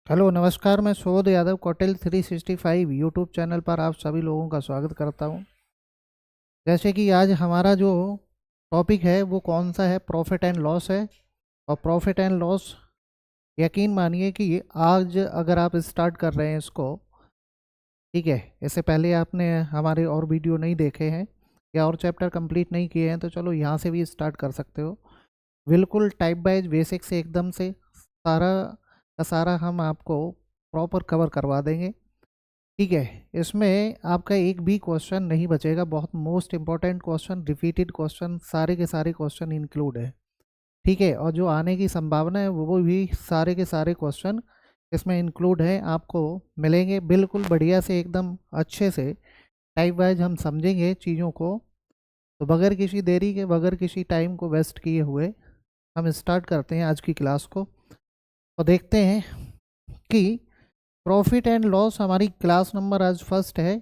Hello नमस्कार, मैं शोध यादव कौटिल 365 यूट्यूब चैनल पर आप सभी लोगों का स्वागत करता हूं। जैसे कि आज हमारा जो टॉपिक है वो कौन सा है, प्रॉफिट एंड लॉस है। और प्रॉफिट एंड लॉस, यकीन मानिए कि आज अगर आप स्टार्ट कर रहे हैं इसको, ठीक है, इससे पहले आपने हमारे और वीडियो नहीं देखे हैं या और चैप्टर कंप्लीट नहीं किए हैं तो चलो यहाँ से भी स्टार्ट कर सकते हो। बिल्कुल टाइप वाइज बेसिक से एकदम से सारा का सारा हम आपको प्रॉपर कवर करवा देंगे। ठीक है, इसमें आपका एक भी क्वेश्चन नहीं बचेगा। बहुत most important question, repeated question, सारे के सारे क्वेश्चन इंक्लूड है। ठीक है, और जो आने की संभावना है वो भी सारे के सारे क्वेश्चन इसमें इंक्लूड है, आपको मिलेंगे बिल्कुल बढ़िया से, एकदम अच्छे से टाइप वाइज हम समझेंगे चीज़ों को। तो बगैर किसी देरी के, बगैर किसी टाइम को वेस्ट किए हुए हम स्टार्ट करते हैं आज की क्लास को और देखते हैं कि प्रॉफिट एंड लॉस हमारी क्लास नंबर आज फर्स्ट है,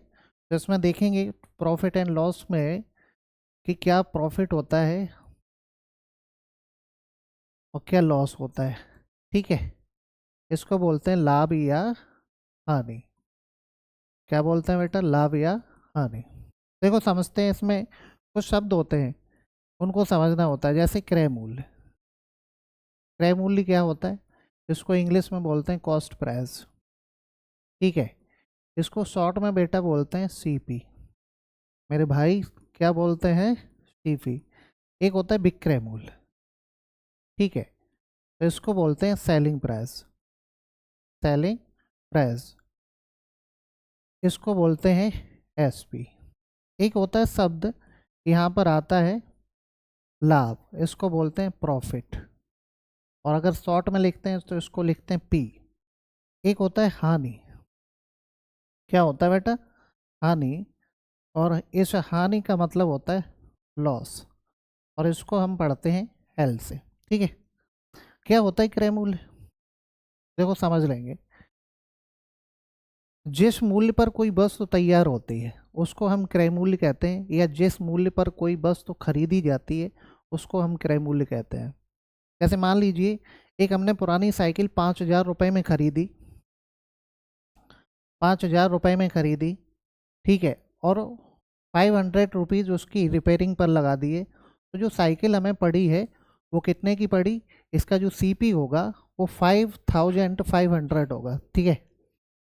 जिसमें देखेंगे प्रॉफिट एंड लॉस में कि क्या प्रॉफिट होता है और क्या लॉस होता है। ठीक है, इसको बोलते हैं लाभ या हानि। क्या बोलते हैं बेटा, लाभ या हानि। देखो समझते हैं, इसमें कुछ शब्द होते हैं उनको समझना होता है, जैसे क्रय मूल्य। क्रय मूल्य क्या होता है, इसको इंग्लिश में बोलते हैं कॉस्ट प्राइस। ठीक है, इसको शॉर्ट में बेटा बोलते हैं सीपी। मेरे भाई क्या बोलते हैं, सीपी। एक होता है विक्रय मूल्य, ठीक है, तो इसको बोलते हैं सेलिंग प्राइस। सेलिंग प्राइस, इसको बोलते हैं एसपी। एक होता है शब्द यहाँ पर आता है लाभ, इसको बोलते हैं प्रॉफिट, और अगर शॉर्ट में लिखते हैं तो इसको लिखते हैं पी। एक होता है हानि। क्या होता है बेटा, हानि, और इस हानि का मतलब होता है लॉस, और इसको हम पढ़ते हैं एल से। ठीक है, क्या होता है क्रय मूल्य, देखो समझ लेंगे। जिस मूल्य पर कोई वस्तु तैयार होती है उसको हम क्रय मूल्य कहते हैं, या जिस मूल्य पर कोई वस्तु खरीदी जाती है उसको हम क्रय मूल्य कहते हैं। जैसे मान लीजिए एक हमने पुरानी साइकिल 5,000 रुपये में खरीदी, 5,000 रुपये में खरीदी, ठीक है, और 500 रुपीज़ उसकी रिपेयरिंग पर लगा दिए, तो जो साइकिल हमें पड़ी है वो कितने की पड़ी, इसका जो सीपी होगा वो 5,500 होगा। ठीक है,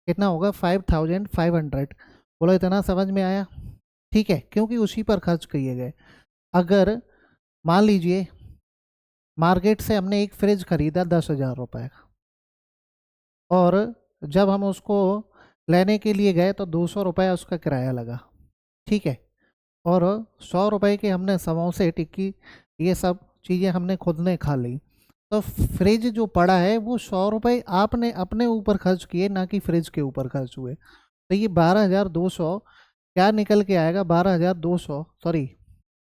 कितना होगा, 5,500। बोलो इतना समझ में आया। ठीक है, क्योंकि उसी पर खर्च किए गए। अगर मान लीजिए मार्केट से हमने एक फ्रिज खरीदा 10,000 रुपये का, और जब हम उसको लेने के लिए गए तो 200 रुपये उसका किराया लगा। ठीक है, और 100 रुपये के हमने समोसे, टिक्की, ये सब चीज़ें हमने खुद ने खा ली। तो फ्रिज जो पड़ा है वो 100 रुपये आपने अपने ऊपर खर्च किए, ना कि फ्रिज के ऊपर खर्च हुए। तो ये 12,200 क्या निकल के आएगा, 12,200, सॉरी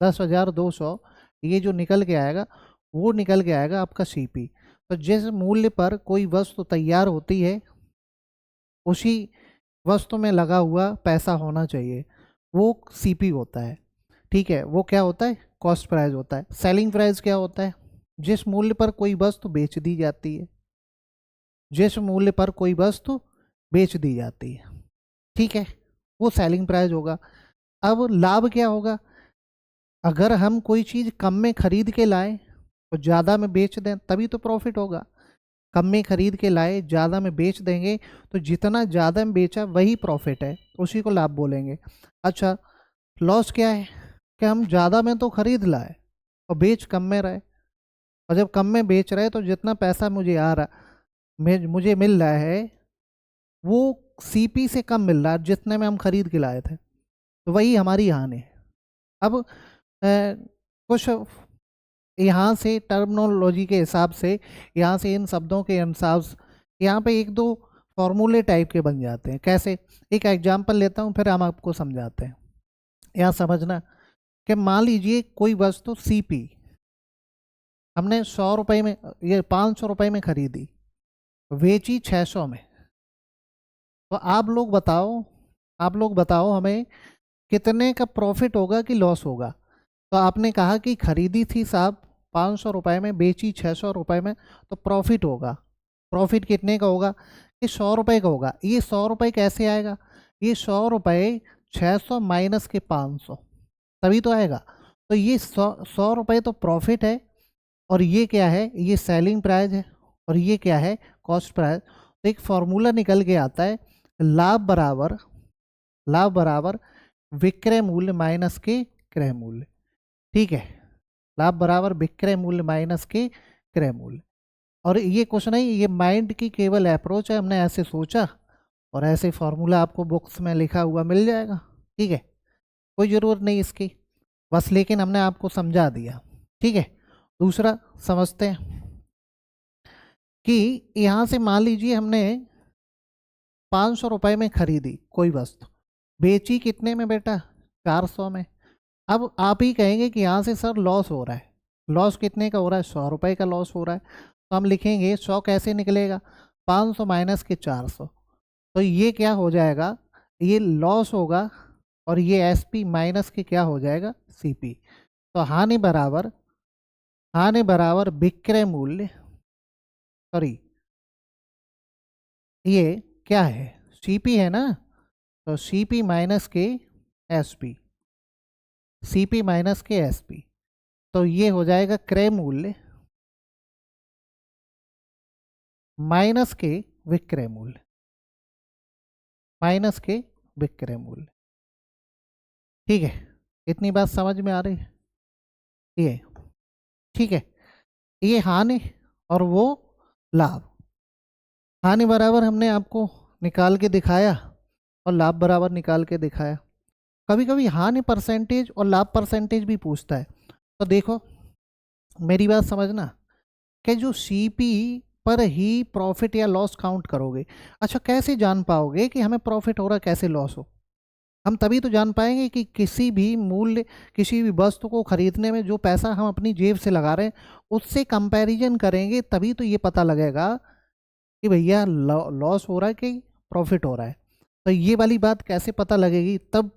10,200, ये जो निकल के आएगा वो निकल के आएगा आपका सीपी। तो जिस मूल्य पर कोई वस्तु तैयार होती है उसी वस्तु में लगा हुआ पैसा होना चाहिए, वो सीपी होता है। ठीक है, वो क्या होता है, कॉस्ट प्राइस होता है। सेलिंग प्राइस क्या होता है, जिस मूल्य पर कोई वस्तु बेच दी जाती है, जिस मूल्य पर कोई वस्तु बेच दी जाती है, ठीक है, वो सेलिंग प्राइस होगा। अब लाभ क्या होगा, अगर हम कोई चीज़ कम में खरीद के लाए तो ज़्यादा में बेच दें तभी तो प्रॉफिट होगा। कम में खरीद के लाए, ज़्यादा में बेच देंगे, तो जितना ज़्यादा में बेचा वही प्रॉफिट है, उसी को लाभ बोलेंगे। अच्छा, लॉस क्या है, कि हम ज़्यादा में तो खरीद लाए और बेच कम में रहे, और जब कम में बेच रहे तो जितना पैसा मुझे आ रहा, मुझे मिल रहा है वो सीपी से कम मिल रहा है जितने में हम खरीद के लाए थे, तो वही हमारी हानि है। अब कुछ यहाँ से टर्मिनोलॉजी के हिसाब से, यहाँ से इन शब्दों के अनुसार यहाँ पे एक दो फॉर्मूले टाइप के बन जाते हैं। कैसे, एक एग्जांपल लेता हूँ फिर हम आपको समझाते हैं। यहाँ समझना कि मान लीजिए कोई वस्तु सीपी हमने 100 रुपये में, ये 500 रुपये में खरीदी, बेची 600 में, तो आप लोग बताओ हमें कितने का प्रॉफिट होगा कि लॉस होगा। तो आपने कहा कि खरीदी थी साहब 500 रुपये में, बेची 600 रुपये में, तो प्रॉफिट होगा। प्रॉफिट कितने का होगा, ये 100 रुपये का होगा। ये 100 रुपये कैसे आएगा? ये 100 रुपये 600 माइनस के 500 तभी तो आएगा। तो ये 100 रुपये तो प्रॉफिट है, और ये क्या है? ये सेलिंग प्राइस है, और ये क्या है? Cost price. तो एक फॉर्मूला निकल के आता है, लाभ बराबर विक्रय मूल्य माइनस के क्रय मूल्य। ठीक है, लाभ बराबर विक्रय मूल्य माइनस के क्रय मूल्य। और ये कुछ नहीं, ये माइंड की केवल अप्रोच है, हमने ऐसे सोचा और ऐसे फॉर्मूला आपको बुक्स में लिखा हुआ मिल जाएगा। ठीक है, कोई ज़रूरत नहीं इसकी, बस लेकिन हमने आपको समझा दिया। ठीक है, दूसरा समझते हैं कि यहाँ से मान लीजिए हमने 500 रुपये में खरीदी कोई वस्तु, बेची कितने में बेटा? 400 में। अब आप ही कहेंगे कि यहाँ से सर लॉस हो रहा है। लॉस कितने का हो रहा है? 100 रुपये का लॉस हो रहा है। तो हम लिखेंगे 100 कैसे निकलेगा? 500 माइनस के 400। तो ये क्या हो जाएगा? ये लॉस होगा, और ये एसपी माइनस के क्या हो जाएगा? सीपी। तो हानि बराबर विक्रय मूल्य, सॉरी ये क्या है? सीपी है ना, तो सीपी माइनस के एसपी, सीपी माइनस के एसपी। तो ये हो जाएगा क्रय मूल्य माइनस के विक्रय मूल्य, माइनस के विक्रय मूल्य। ठीक है, इतनी बात समझ में आ रही है? ये ठीक है, ये हानि और वो लाभ। हानि बराबर हमने आपको निकाल के दिखाया और लाभ बराबर निकाल के दिखाया। कभी कभी हानि परसेंटेज और लाभ परसेंटेज भी पूछता है। तो देखो मेरी बात समझना कि जो सीपी पर ही प्रॉफिट या लॉस काउंट करोगे। अच्छा, कैसे जान पाओगे कि हमें प्रॉफिट हो रहा है, कैसे लॉस हो? हम तभी तो जान पाएंगे कि किसी भी मूल्य, किसी भी वस्तु को खरीदने में जो पैसा हम अपनी जेब से लगा रहे हैं उससे कंपैरिजन करेंगे, तभी तो ये पता लगेगा कि भैया लॉस हो रहा है कि प्रॉफिट हो रहा है। तो ये वाली बात कैसे पता लगेगी? तब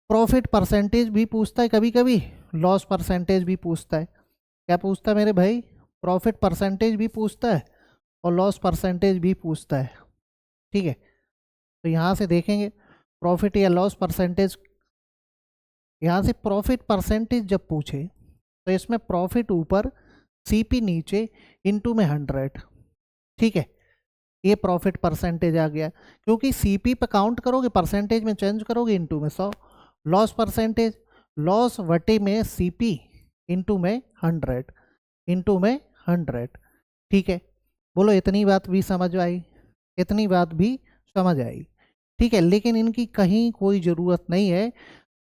प्रॉफिट परसेंटेज भी पूछता है, कभी कभी लॉस परसेंटेज भी पूछता है। क्या पूछता है मेरे भाई? प्रॉफिट परसेंटेज भी पूछता है और लॉस परसेंटेज भी पूछता है। ठीक है, तो यहाँ से देखेंगे प्रॉफिट या लॉस परसेंटेज। यहाँ से प्रॉफिट परसेंटेज जब पूछे तो इसमें प्रॉफिट ऊपर, सीपी नीचे, इनटू में 100। ठीक है, ये प्रॉफिट परसेंटेज आ गया, क्योंकि सीपी पे काउंट करोगे, परसेंटेज में चेंज करोगे, इनटू में 100। लॉस परसेंटेज, लॉस वटे में सीपी इनटू में 100, इनटू में 100। ठीक है, बोलो इतनी बात भी समझ आई? इतनी बात भी समझ आई? ठीक है, लेकिन इनकी कहीं कोई ज़रूरत नहीं है,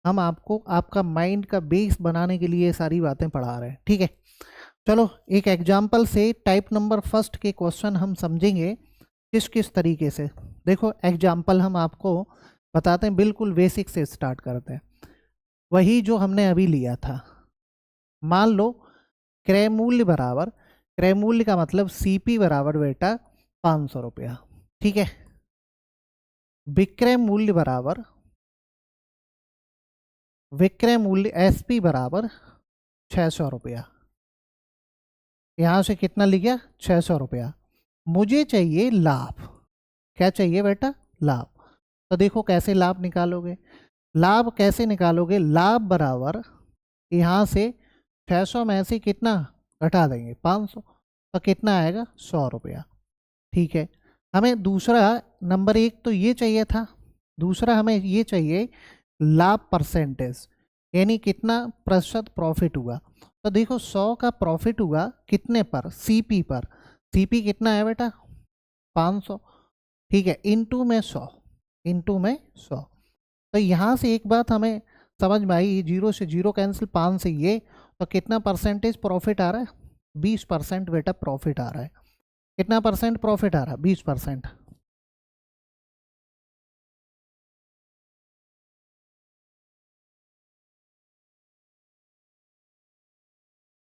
हम आपको आपका माइंड का बेस बनाने के लिए सारी बातें पढ़ा रहे हैं। ठीक है, चलो एक एग्जाम्पल से टाइप नंबर फर्स्ट के क्वेश्चन हम समझेंगे किस किस तरीके से। देखो एग्जाम्पल हम आपको बताते हैं, बिल्कुल बेसिक से स्टार्ट करते हैं, वही जो हमने अभी लिया था। मान लो क्रय मूल्य बराबर, क्रय मूल्य का मतलब सीपी बराबर बेटा 500 रुपया। ठीक है, विक्रय मूल्य बराबर, विक्रय मूल्य एसपी बराबर 600 रुपया। यहाँ से कितना लिया? 600 रुपया। मुझे चाहिए लाभ। क्या चाहिए बेटा? लाभ। तो देखो कैसे लाभ निकालोगे? लाभ कैसे निकालोगे? लाभ बराबर यहाँ से 600 में से कितना घटा देंगे? 500। तो कितना आएगा? 100 रुपया। ठीक है, हमें दूसरा नंबर एक तो ये चाहिए था, दूसरा हमें ये चाहिए लाभ परसेंटेज, यानी कितना प्रतिशत प्रॉफिट हुआ। तो देखो 100 का प्रॉफिट हुआ कितने पर? सीपी पर। सीपी कितना है बेटा? 500। ठीक है, इनटू में 100, इनटू में 100। तो यहाँ से एक बात हमें समझ में आई, 0 से 0 कैंसिल, 5 से ये, तो कितना परसेंटेज प्रॉफिट आ रहा है? 20% बेटा प्रॉफिट आ रहा है। कितना परसेंट प्रॉफिट आ रहा है? 20%।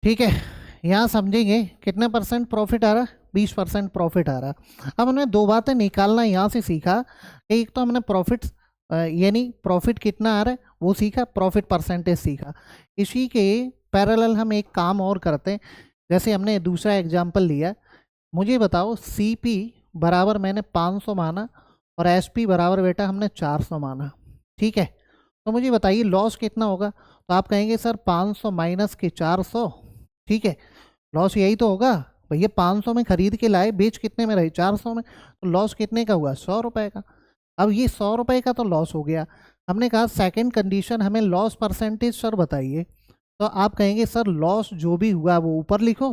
ठीक है, यहाँ समझेंगे कितना परसेंट प्रॉफिट आ रहा है? 20% प्रॉफिट आ रहा है। अब हमने दो बातें निकालना यहाँ से सीखा। एक तो हमने प्रॉफिट यानी प्रॉफिट कितना आ रहा है वो सीखा, प्रॉफिट परसेंटेज सीखा। इसी के पैरेलल हम एक काम और करते हैं। जैसे हमने दूसरा एग्जाम्पल लिया, मुझे बताओ सीपी बराबर मैंने 500 माना और एसपी बराबर बेटा हमने 400 माना। ठीक है, तो मुझे बताइए लॉस कितना होगा। तो आप कहेंगे सर 500 माइनस के 400, ठीक है, लॉस यही तो होगा भैया। 500 में खरीद के लाए, बेच कितने में रहे 400 में, तो लॉस कितने का हुआ 100 रुपये का। अब ये 100 रुपये का तो लॉस हो गया। हमने कहा सेकंड कंडीशन हमें लॉस परसेंटेज सर बताइए। तो आप कहेंगे सर लॉस जो भी हुआ वो ऊपर लिखो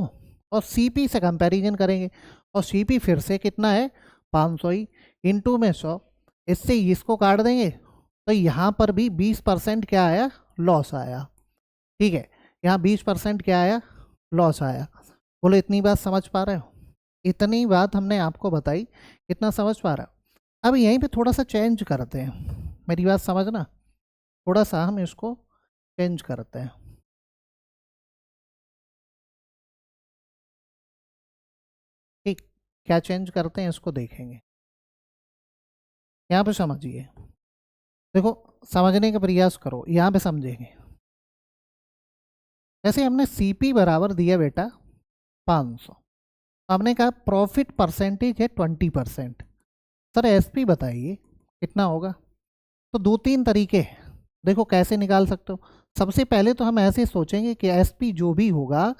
और सीपी से कंपैरिजन करेंगे, और सीपी फिर से कितना है 500 ही, इनटू में 100, इससे इसको काट देंगे तो यहाँ पर भी 20% क्या आया लॉस आया। ठीक है, यहाँ 20% क्या आया लॉस आया। बोलो इतनी बात समझ पा रहे हो? इतनी बात हमने आपको बताई, इतना समझ पा रहे हो? अब यहीं पे थोड़ा सा चेंज करते हैं, मेरी बात समझना, थोड़ा सा हम इसको चेंज करते हैं। ठीक, क्या चेंज करते हैं इसको देखेंगे। यहाँ पे समझिए, देखो समझने का प्रयास करो, यहाँ पे समझेंगे। जैसे हमने सीपी बराबर दिया बेटा 500, हमने कहा प्रॉफिट परसेंटेज है 20%। सर एसपी बताइए कितना होगा। तो दो तीन तरीके हैं, देखो कैसे निकाल सकते हो। सबसे पहले तो हम ऐसे सोचेंगे कि एसपी जो भी होगा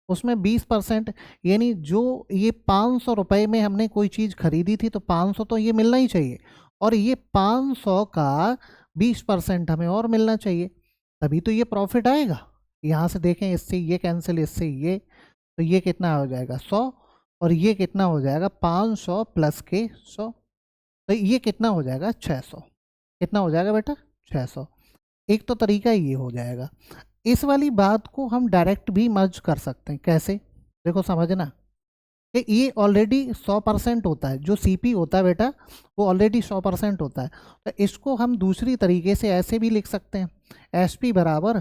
उसमें 20%, यानी जो ये 500 रुपये में हमने कोई चीज़ खरीदी थी तो 500 तो ये मिलना ही चाहिए, और ये 500 का 20% हमें और मिलना चाहिए, तभी तो ये प्रॉफिट आएगा। यहाँ से देखें, इससे ये कैंसिल, इससे ये, तो ये कितना हो जाएगा 100, और ये कितना हो जाएगा 500 प्लस के 100, तो ये कितना हो जाएगा 600। कितना हो जाएगा बेटा 600। एक तो तरीका ये हो जाएगा। इस वाली बात को हम डायरेक्ट भी मर्ज कर सकते हैं। कैसे, देखो समझना कि ये ऑलरेडी 100% होता है, जो सीपी होता है बेटा वो ऑलरेडी 100% होता है। तो इसको हम दूसरी तरीके से ऐसे भी लिख सकते हैं, एसपी बराबर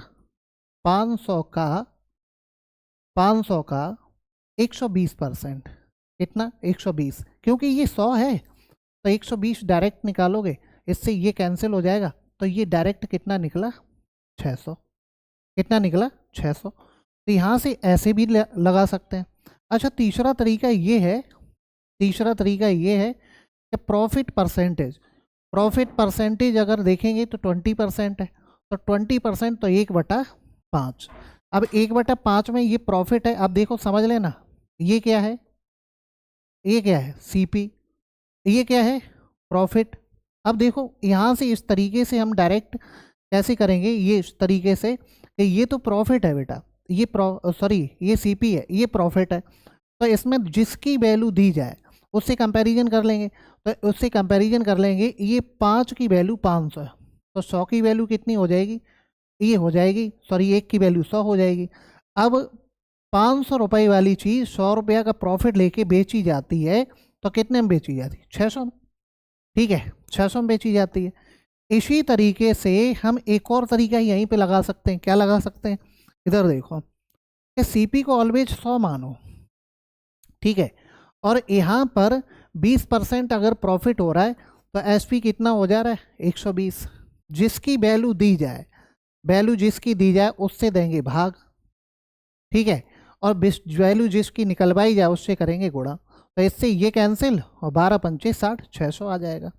500 का 120%। कितना 120, क्योंकि ये 100 है तो 120 डायरेक्ट निकालोगे, इससे ये कैंसिल हो जाएगा, तो ये डायरेक्ट कितना निकला 600। कितना निकला 600। तो यहाँ से ऐसे भी लगा सकते हैं। अच्छा तीसरा तरीका ये है, तीसरा तरीका ये है कि प्रॉफिट परसेंटेज अगर देखेंगे तो 20% है, तो 20% तो 1/5। अब 1/5 में ये प्रॉफिट है। अब देखो समझ लेना, ये क्या है, ये क्या है सीपी, ये क्या है प्रॉफिट। अब देखो यहाँ से इस तरीके से हम डायरेक्ट कैसे करेंगे, ये इस तरीके से कि ये तो प्रॉफिट है बेटा, ये ये सीपी है, ये प्रॉफिट है, तो इसमें जिसकी वैल्यू दी जाए उससे कंपैरिजन कर लेंगे। तो उससे कंपैरिजन कर लेंगे, ये 5 की वैल्यू 500 है, तो 100 की वैल्यू कितनी हो जाएगी, ये हो जाएगी, 1 की वैल्यू 100 हो जाएगी। अब 500 रुपये वाली चीज़ 100 रुपया का प्रॉफिट लेके बेची जाती है, तो कितने में बेची जाती है 600 में। ठीक है, 600 में बेची जाती है। इसी तरीके से हम एक और तरीका यहीं पे लगा सकते हैं। क्या लगा सकते हैं, इधर देखो कि सीपी को ऑलवेज 100 मानो, ठीक है, और यहाँ पर 20% अगर प्रॉफिट हो रहा है तो एसपी कितना हो जा रहा है 120। जिसकी वैल्यू दी जाए, वैल्यू जिसकी दी जाए उससे देंगे भाग, ठीक है, और वैल्यू जिसकी निकलवाई जाए उससे करेंगे गुणा, तो इससे ये कैंसिल और 12 पंचे 60, 600 आ जाएगा।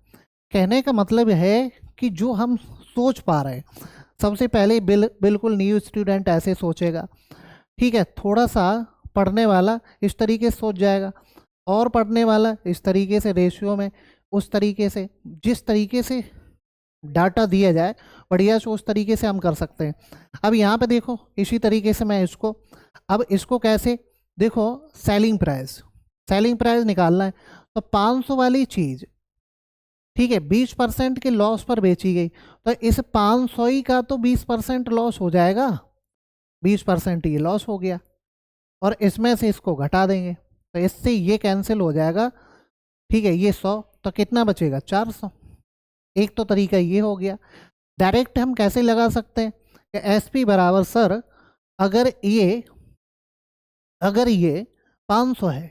कहने का मतलब है कि जो हम सोच पा रहे हैं, सबसे पहले बिल्कुल न्यू स्टूडेंट ऐसे सोचेगा, ठीक है, थोड़ा सा पढ़ने वाला इस तरीके से सोच जाएगा, और पढ़ने वाला इस तरीके से रेशियो में, उस तरीके से, जिस तरीके से डाटा दिया जाए बढ़िया से उस तरीके से हम कर सकते हैं। अब यहाँ पे देखो इसी तरीके से मैं इसको, अब इसको कैसे देखो, सेलिंग प्राइस निकालना है, तो 500 वाली चीज़, ठीक है, 20% के लॉस पर बेची गई, तो इस 500 ही का तो 20% लॉस हो जाएगा, 20% ये लॉस हो गया, और इसमें से इसको घटा देंगे, तो इससे ये कैंसिल हो जाएगा, ठीक है, ये 100, तो कितना बचेगा 400। एक तो तरीका ये हो गया। डायरेक्ट हम कैसे लगा सकते हैं कि एसपी बराबर सर अगर ये 500 है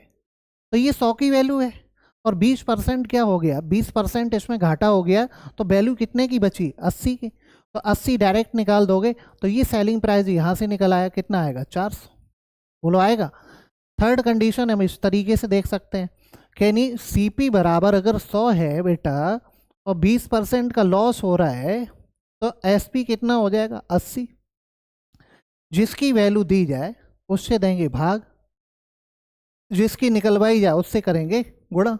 तो ये 100 की वैल्यू है, और 20% क्या हो गया, 20% इसमें घाटा हो गया, तो वैल्यू कितने की बची 80 की, तो 80 डायरेक्ट निकाल दोगे तो ये सेलिंग प्राइस यहाँ से निकल आया, कितना आएगा 400। बोलो आएगा। थर्ड कंडीशन हम इस तरीके से देख सकते हैं कि नहीं सीपी बराबर अगर 100 है बेटा और 20% का लॉस हो रहा है तो एसपी कितना हो जाएगा 80। जिसकी वैल्यू दी जाए उससे देंगे भाग, जिसकी निकलवाई जाए उससे करेंगे गुणा।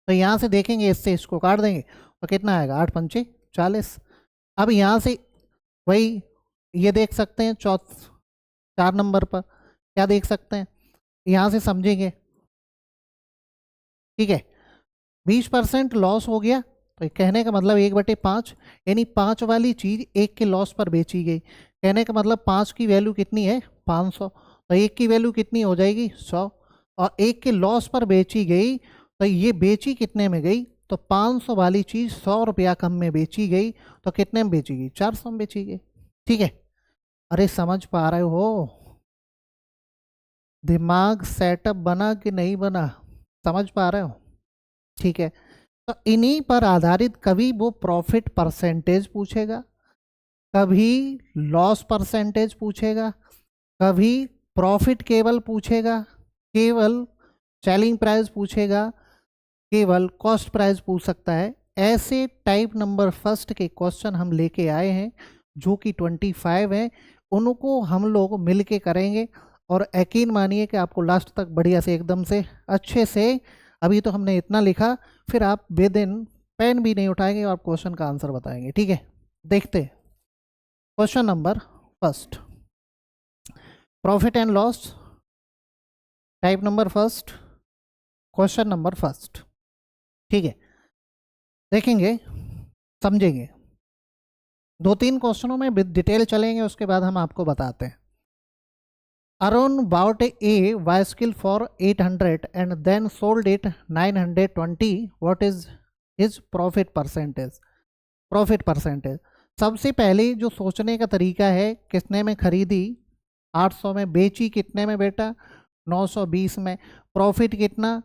तो यहाँ से देखेंगे इससे इसको काट देंगे तो कितना आएगा 8 पंचे 40। अब यहाँ से वही ये देख सकते हैं 4 नंबर पर क्या देख सकते हैं, यहाँ से समझेंगे। ठीक है 20% लॉस हो गया तो कहने का मतलब 1/5 यानी 5 वाली चीज़ 1 के लॉस पर बेची गई। कहने का मतलब 5 की वैल्यू कितनी है 500, तो 1 की वैल्यू कितनी हो जाएगी 100 और 1 के लॉस पर बेची गई तो ये बेची कितने में गई, तो 500 वाली चीज़ 100 रुपया कम में बेची गई तो कितने में बेची गई 400 में बेची गई। ठीक है अरे समझ पा रहे हो, दिमाग सेटअप बना कि नहीं बना, समझ पा रहे हो। ठीक है तो इन्हीं पर आधारित कभी वो प्रॉफिट परसेंटेज पूछेगा, कभी लॉस परसेंटेज पूछेगा, कभी प्रॉफिट केवल पूछेगा, केवल सेलिंग प्राइस पूछेगा, केवल कॉस्ट प्राइस पूछ सकता है। ऐसे टाइप नंबर फर्स्ट के क्वेश्चन हम लेके आए हैं जो कि 25 है, उनको हम लोग मिल के करेंगे और यकीन मानिए कि आपको लास्ट तक बढ़िया से एकदम से अच्छे से, अभी तो हमने इतना लिखा फिर आप बेदिन पेन भी नहीं उठाएंगे और आप क्वेश्चन का आंसर बताएंगे। ठीक है देखते question number first, profit and loss type number first, question number first. ठीक है देखेंगे समझेंगे, 2-3 क्वेश्चनों में डिटेल चलेंगे उसके बाद हम आपको बताते हैं। Arun bought a bicycle for 800 and then sold it 920. What is his profit percentage? Profit percentage सबसे पहले जो सोचने का तरीका है, कितने में खरीदी 800 में, बेची कितने में बेटा 920 में, प्रॉफिट कितना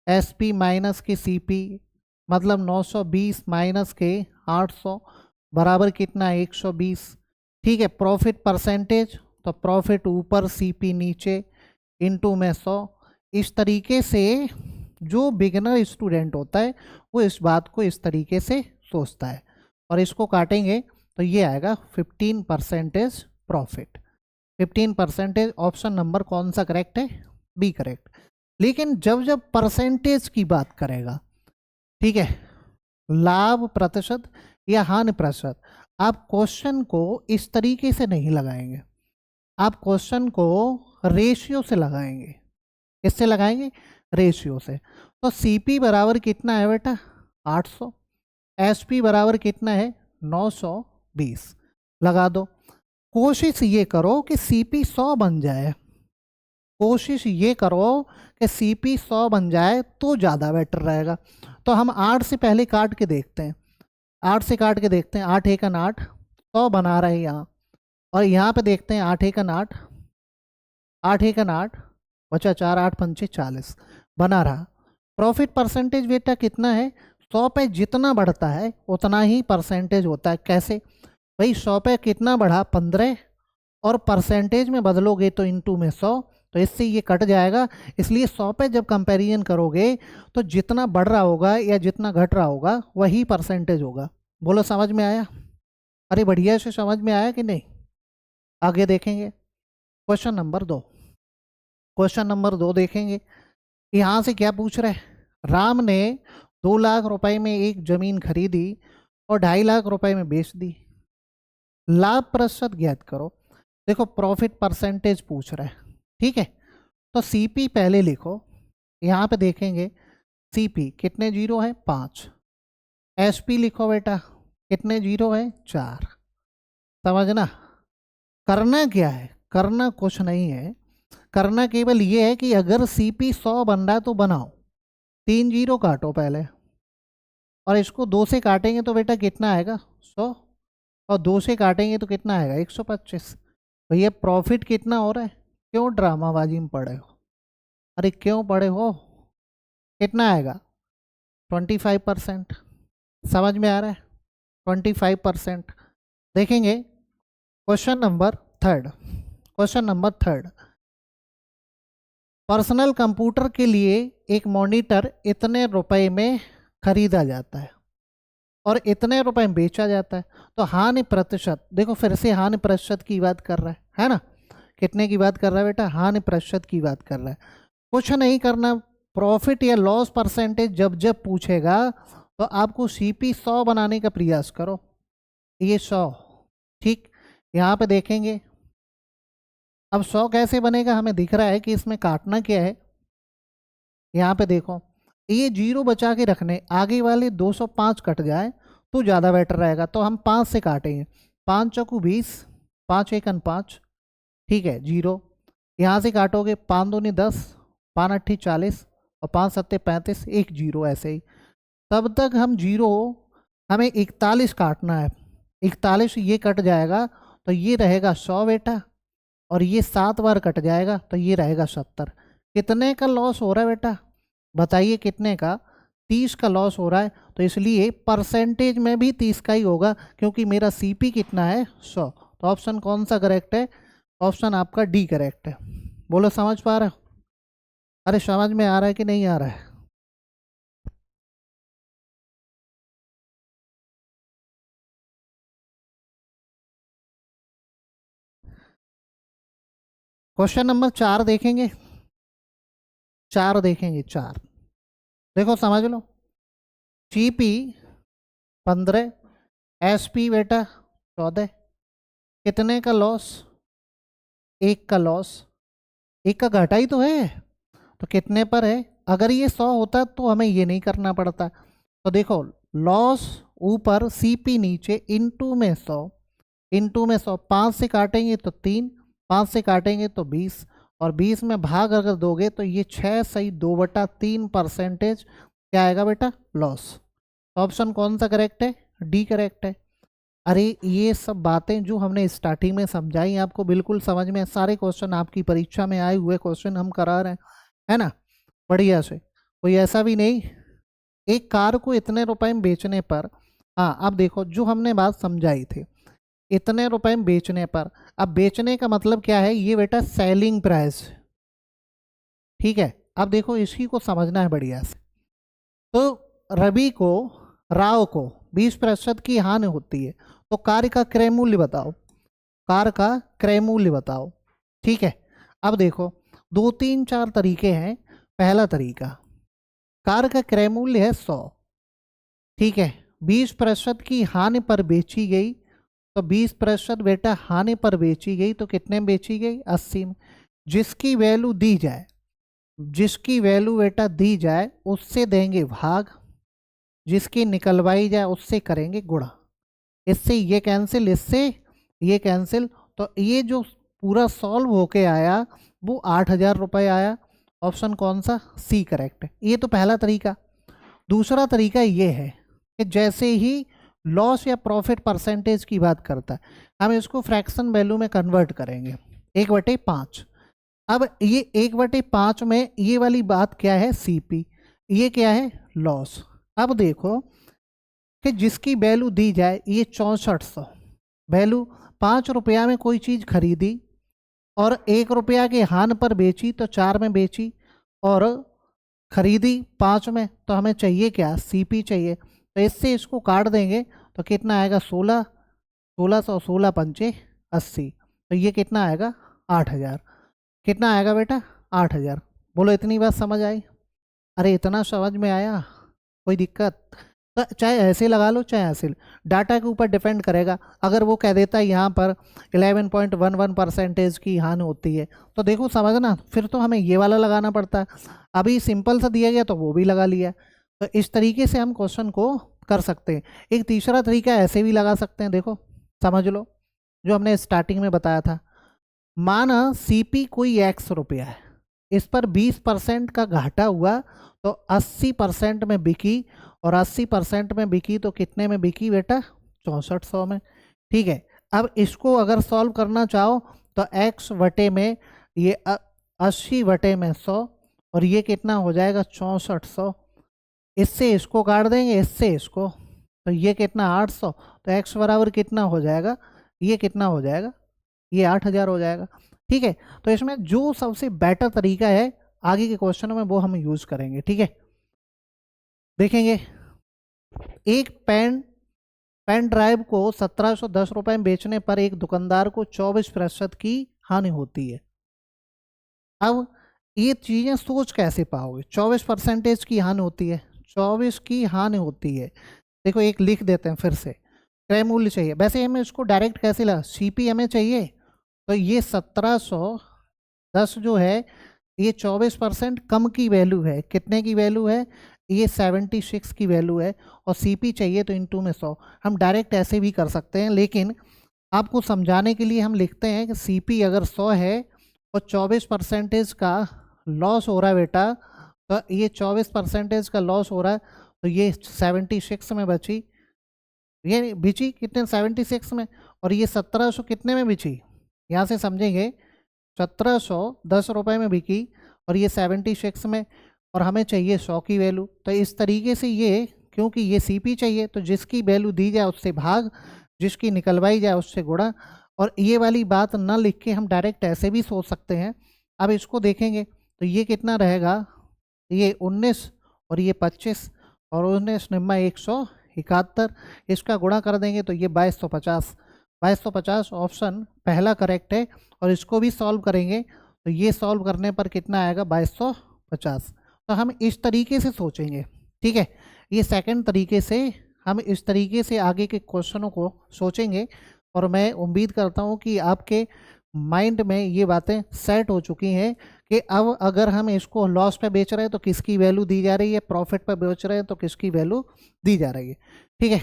एसपी माइनस के सीपी मतलब 920 माइनस के 800 बराबर कितना 120। ठीक है प्रॉफिट परसेंटेज तो प्रॉफिट ऊपर सीपी नीचे इनटू में 100। इस तरीके से जो बिगिनर स्टूडेंट होता है वो इस बात को इस तरीके से सोचता है और इसको काटेंगे तो ये आएगा 15% प्रॉफिट। 15% ऑप्शन नंबर कौन सा करेक्ट है बी करेक्ट। लेकिन जब जब परसेंटेज की बात करेगा, ठीक है लाभ प्रतिशत या हानि प्रतिशत, आप क्वेश्चन को इस तरीके से नहीं लगाएंगे, आप क्वेश्चन को रेशियो से लगाएंगे। किससे लगाएंगे रेशियो से। तो सीपी बराबर कितना है बेटा 800, एसपी बराबर कितना है 920 लगा दो। कोशिश ये करो कि सीपी 100 बन जाए, कोशिश ये करो कि सीपी 100 बन जाए तो ज़्यादा बेटर रहेगा। तो हम 8 से पहले काट के देखते हैं, 8 से काट के देखते हैं, 8 एकन 8 100 बना रहे हैं यहाँ, और यहाँ पे देखते हैं 8 एकन 8 8 एकन 8 बचा 4 8 पंचे 40 बना रहा। प्रॉफिट परसेंटेज बेटा कितना है 100 पे जितना बढ़ता है उतना ही परसेंटेज होता है। कैसे भाई 100 पे कितना बढ़ा 15 और परसेंटेज में बदलोगे तो इनटू में 100, तो इससे ये कट जाएगा। इसलिए 100 पे जब कंपैरिजन करोगे तो जितना बढ़ रहा होगा या जितना घट रहा होगा वही परसेंटेज होगा। बोलो समझ में आया, अरे बढ़िया से समझ में आया कि नहीं। आगे देखेंगे क्वेश्चन नंबर 2, क्वेश्चन नंबर 2 देखेंगे। यहाँ से क्या पूछ रहे हैं, राम ने 2 लाख रुपए में एक जमीन खरीदी और 2.5 लाख रुपए में बेच दी, लाभ प्रतिशत ज्ञात करो। देखो प्रॉफिट परसेंटेज पूछ रहा है, ठीक है तो सीपी पहले लिखो, यहाँ पे देखेंगे सीपी कितने जीरो है 5, एसपी लिखो बेटा कितने जीरो है 4। समझना करना क्या है, करना कुछ नहीं है, करना केवल ये है कि अगर सीपी 100 बन रहा है तो बनाओ 3 जीरो काटो पहले और इसको 2 से काटेंगे तो बेटा कितना आएगा 100 और 2 से काटेंगे तो कितना आएगा 125। भैया प्रॉफिट कितना हो रहा है, क्यों ड्रामाबाजी में पड़े हो, अरे क्यों पड़े हो, कितना आएगा 25%। समझ में आ रहा है 25%। देखेंगे question number 3, question number 3, personal computer के लिए एक मॉनिटर इतने रुपए में खरीदा जाता है और इतने रुपए में बेचा जाता है, तो हानि प्रतिशत देखो, फिर से हानि प्रतिशत की बात कर रहा है ना। कितने की बात कर रहा है बेटा? हानि प्रतिशत की बात कर रहा है। कुछ नहीं करना, प्रॉफिट या लॉस परसेंटेज जब जब पूछेगा तो आपको सीपी 100 बनाने का प्रयास करो। ये 100, ठीक। यहाँ पे देखेंगे, अब 100 कैसे बनेगा? हमें दिख रहा है कि इसमें काटना क्या है। यहाँ पे देखो, ये 0 बचा के रखने, आगे वाले 205 कट जाए तो ज़्यादा बेटर रहेगा, तो हम 5 से काटेंगे। 5 चौकू 20, 5 एकन 5, ठीक है 0। यहाँ से काटोगे 5 दूनी 10, 5 अट्ठी 40 और 5 सत्ते 35, एक 0 ऐसे ही। तब तक हम 0, हमें 41 काटना है। 41 ये कट जाएगा तो ये रहेगा 100 बेटा, और ये 7 बार कट जाएगा तो ये रहेगा 70। कितने का लॉस हो रहा है बेटा? बताइए कितने का? 30 का लॉस हो रहा है। तो इसलिए परसेंटेज में भी 30 का ही होगा, क्योंकि मेरा सीपी कितना है? 100। तो ऑप्शन कौन सा करेक्ट है? ऑप्शन आपका डी करेक्ट है। बोलो समझ पा रहे हो? अरे समझ में आ रहा है कि नहीं आ रहा है? क्वेश्चन नंबर 4 देखेंगे। 4 देखेंगे, 4 देखो समझ लो। सीपी 15, एसपी बेटा 14, कितने का लॉस? 1 का लॉस, 1 का घाटा ही तो है, तो कितने पर है? अगर ये 100 होता तो हमें ये नहीं करना पड़ता। तो देखो, लॉस ऊपर, सीपी नीचे, इनटू में 100, इनटू में 100, 5 से काटेंगे तो 3, 5 से काटेंगे तो 20, और 20 में भाग अगर दोगे तो ये 6 सही 2/3 परसेंटेज क्या आएगा बेटा? लॉस। ऑप्शन कौन सा करेक्ट है? डी करेक्ट है। अरे ये सब बातें जो हमने स्टार्टिंग में समझाई आपको बिल्कुल समझ में, सारे क्वेश्चन आपकी परीक्षा में आए हुए क्वेश्चन हम करा रहे हैं, है ना, बढ़िया से। कोई ऐसा भी नहीं। एक कार को इतने रुपए में बेचने पर, हाँ अब देखो जो हमने बात समझाई थी, इतने रुपए में बेचने पर, अब बेचने का मतलब क्या है? ये बेटा सेलिंग प्राइस, ठीक है। अब देखो इसी को समझना है बढ़िया से। तो रवि को, राव को 20% की हानि होती है, तो कार का क्रय मूल्य बताओ, कार का क्रय मूल्य बताओ, ठीक है। अब देखो 2 3 4 तरीके हैं। पहला तरीका, कार का क्रय मूल्य है 100, ठीक है, 20% की हानि पर बेची गई, तो 20% बेटा हानि पर बेची गई तो कितने में बेची गई? 80 में। जिसकी वैल्यू दी जाए, जिसकी वैल्यू बेटा दी जाए उससे देंगे भाग, जिसकी निकलवाई जाए उससे करेंगे गुणा। इससे ये कैंसिल, इससे ये कैंसिल, तो ये जो पूरा सॉल्व होके आया वो 8,000 रुपये आया। ऑप्शन कौन सा? सी करेक्ट है। ये तो पहला तरीका। दूसरा तरीका ये है कि जैसे ही लॉस या प्रॉफिट परसेंटेज की बात करता है, हम इसको फ्रैक्शन वैल्यू में कन्वर्ट करेंगे, 1/5। अब ये 1/5 में ये वाली बात क्या है? सीपी, ये क्या है? लॉस। अब देखो कि जिसकी वैल्यू दी जाए, ये 6400 वैल्यू, 5 रुपया में कोई चीज़ खरीदी और 1 रुपया के हान पर बेची तो 4 में बेची, और खरीदी 5 में, तो हमें चाहिए क्या? सीपी चाहिए। तो इससे इसको काट देंगे तो कितना आएगा? 16, 1600, 16 पंचे 80, तो ये कितना आएगा? 8,000। कितना आएगा बेटा? 8,000। बोलो इतनी बात समझ आई? अरे इतना समझ में आया? कोई दिक्कत? तो चाहे ऐसे लगा लो चाहे ऐसे, डाटा के ऊपर डिपेंड करेगा। अगर वो कह देता है यहाँ पर 11.11% की हानि होती है, तो देखो समझना, फिर तो हमें ये वाला लगाना पड़ता है। अभी सिंपल सा दिया गया तो वो भी लगा लिया। तो इस तरीके से हम क्वेश्चन को कर सकते हैं। एक तीसरा तरीका ऐसे भी लगा सकते हैं, देखो समझ लो, जो हमने स्टार्टिंग में बताया था। माना सीपी कोई x रुपया है, इस पर 20% का घाटा हुआ तो 80% में बिकी, और 80% में बिकी तो कितने में बिकी बेटा? 6400 में, ठीक है। अब इसको अगर सॉल्व करना चाहो तो x बटे में ये 80 बटे में 100, और ये कितना हो जाएगा? 6400। इससे इसको काट देंगे, इससे इसको, तो ये कितना? 800। तो x बराबर कितना हो जाएगा? ये कितना हो जाएगा? ये 8,000 हो जाएगा, ठीक है। तो इसमें जो सबसे बेटर तरीका है आगे के क्वेश्चनों में वो हम यूज करेंगे, ठीक है। देखेंगे, एक पेन ड्राइव को 1710 रुपए में बेचने पर एक दुकानदार को 24% की हानि होती है। अब ये चीजें सोच कैसे पाओगे, 24% की हानि होती है, 24 की हानि होती है। देखो एक लिख देते हैं फिर से, क्रय मूल्य चाहिए, वैसे हमें इसको डायरेक्ट कैसे ला, सीपी हमें चाहिए, तो ये 1710 जो है ये 24% कम की वैल्यू है, कितने की वैल्यू है, ये 76 की वैल्यू है, और सीपी चाहिए तो इनटू में 100। हम डायरेक्ट ऐसे भी कर सकते हैं, लेकिन आपको समझाने के लिए हम लिखते हैं कि सीपी अगर 100 है और 24% का लॉस हो रहा है बेटा, तो ये 24% का लॉस हो रहा है, तो ये 76 में बची, ये बिची कितने 76 में, और ये 1700 कितने में बिची, यहाँ से समझेंगे 1710 रुपये में बिकी और ये 76 में, और हमें चाहिए 100 की वैल्यू। तो इस तरीके से ये, क्योंकि ये सीपी चाहिए तो जिसकी वैल्यू दी जाए उससे भाग, जिसकी निकलवाई जाए उससे गुणा, और ये वाली बात न लिख के हम डायरेक्ट ऐसे भी सोच सकते हैं। अब इसको देखेंगे तो ये कितना रहेगा, ये 19 और ये 25 और 19 निम्मा 171, इसका गुणा कर देंगे तो ये 2250, 2250 ऑप्शन पहला करेक्ट है। और इसको भी सॉल्व करेंगे तो ये सॉल्व करने पर कितना आएगा 2250। तो हम इस तरीके से सोचेंगे, ठीक है। ये सेकंड तरीके से हम इस तरीके से आगे के क्वेश्चनों को सोचेंगे, और मैं उम्मीद करता हूँ कि आपके माइंड में ये बातें सेट हो चुकी हैं कि अब अगर हम इसको लॉस पे बेच रहे हैं तो किसकी वैल्यू दी जा रही है, प्रॉफिट पे बेच रहे हैं तो किसकी वैल्यू दी जा रही है, ठीक है।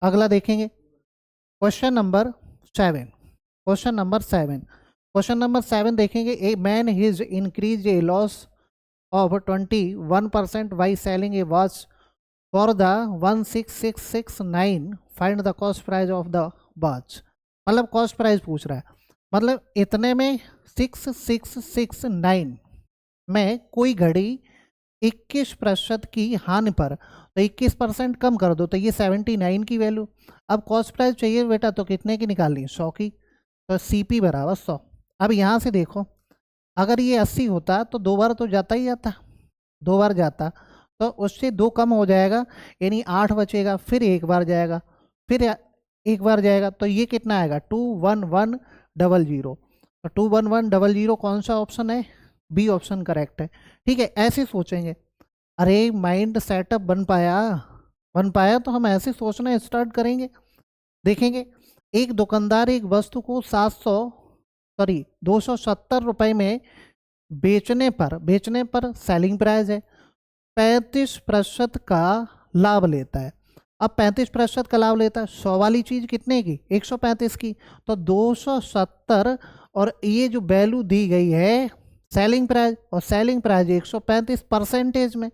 अगला देखेंगे question number 7। Question number 7, question number 7 देखेंगे, a man his increase A loss of 21% by selling a watch for the 16669, find the cost price of the watch। मतलब कॉस्ट प्राइस पूछ रहा है, मतलब इतने में 6669 में कोई घड़ी 21% की हानि पर, तो 21% कम कर दो तो ये 79 की वैल्यू। अब कॉस्ट प्राइस चाहिए बेटा तो कितने की निकालनी, 100 की, तो सीपी बराबर 100। अब यहाँ से देखो, अगर ये 80 होता तो 2 बार तो जाता ही जाता, 2 बार जाता, तो उससे 2 कम हो जाएगा, यानी 8 बचेगा, फिर 1 बार जाएगा, फिर 1 बार जाएगा, तो ये कितना आएगा 21100। तो 21100 कौन सा ऑप्शन है, बी ऑप्शन करेक्ट है, ठीक है। ऐसे सोचेंगे, अरे माइंड सेटअप बन पाया तो हम ऐसे सोचना स्टार्ट करेंगे। देखेंगे, एक दुकानदार एक वस्तु को 270 रुपए में बेचने पर सेलिंग प्राइस है, 35% का लाभ लेता है। अब 35% का लाभ लेता है, 100 वाली चीज़ कितने की, 135 की, तो 270 और ये जो वैल्यू दी गई है सेलिंग प्राइस, और सेलिंग प्राइस 135% में,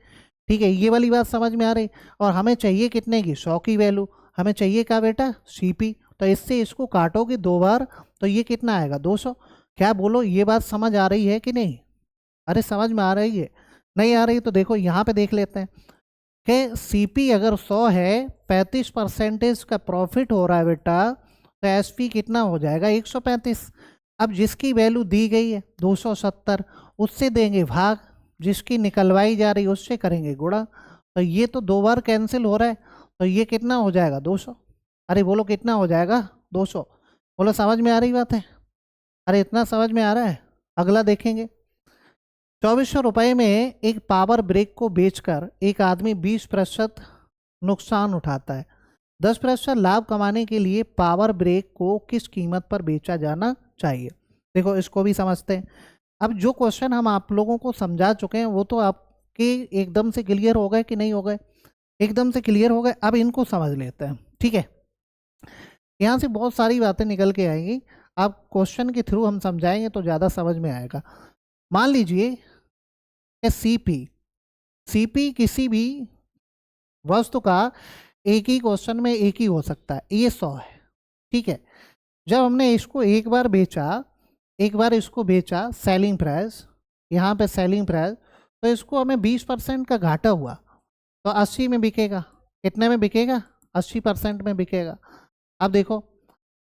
ठीक है। ये वाली बात समझ में आ रही, और हमें चाहिए कितने की, 100 की वैल्यू, हमें चाहिए क्या बेटा, सीपी, तो इससे इसको काटोगे 2 बार तो ये कितना आएगा 200। क्या बोलो, ये बात समझ आ रही है कि नहीं, अरे समझ में आ रही है, नहीं आ रही तो देखो यहाँ पे देख लेते हैं कि सीपी अगर 100 है, 35% का प्रॉफिट हो रहा है बेटा, तो एसपी कितना हो जाएगा 135। अब जिसकी वैल्यू दी गई है 270, उससे देंगे भाग, जिसकी निकलवाई जा रही है उससे करेंगे गुणा, तो ये तो 2 बार कैंसिल हो रहा है, तो ये कितना हो जाएगा 200। अरे बोलो कितना हो जाएगा 200, बोलो समझ में आ रही बात है, अरे इतना समझ में आ रहा है। अगला देखेंगे, 2400 रुपये में एक पावर ब्रेक को बेचकर एक आदमी 20% नुकसान उठाता है, 10% लाभ कमाने के लिए पावर ब्रेक को किस कीमत पर बेचा जाना चाहिए। देखो इसको भी समझते हैं। अब जो क्वेश्चन हम आप लोगों को समझा चुके हैं वो तो आपके एकदम से क्लियर हो गए कि नहीं हो गए, एकदम से क्लियर हो गए। अब इनको समझ लेते हैं, ठीक है। यहाँ से बहुत सारी बातें निकल के आएंगी, आप क्वेश्चन के थ्रू हम समझाएंगे तो ज़्यादा समझ में आएगा। मान लीजिए सीपी किसी भी वस्तु का एक ही क्वेश्चन में एक ही हो सकता है, ये 100 है, ठीक है। जब हमने इसको एक बार इसको बेचा सेलिंग प्राइस, यहाँ पे सेलिंग प्राइस, तो इसको हमें 20% का घाटा हुआ, तो 80 में बिकेगा, कितने में बिकेगा 80% में बिकेगा। अब देखो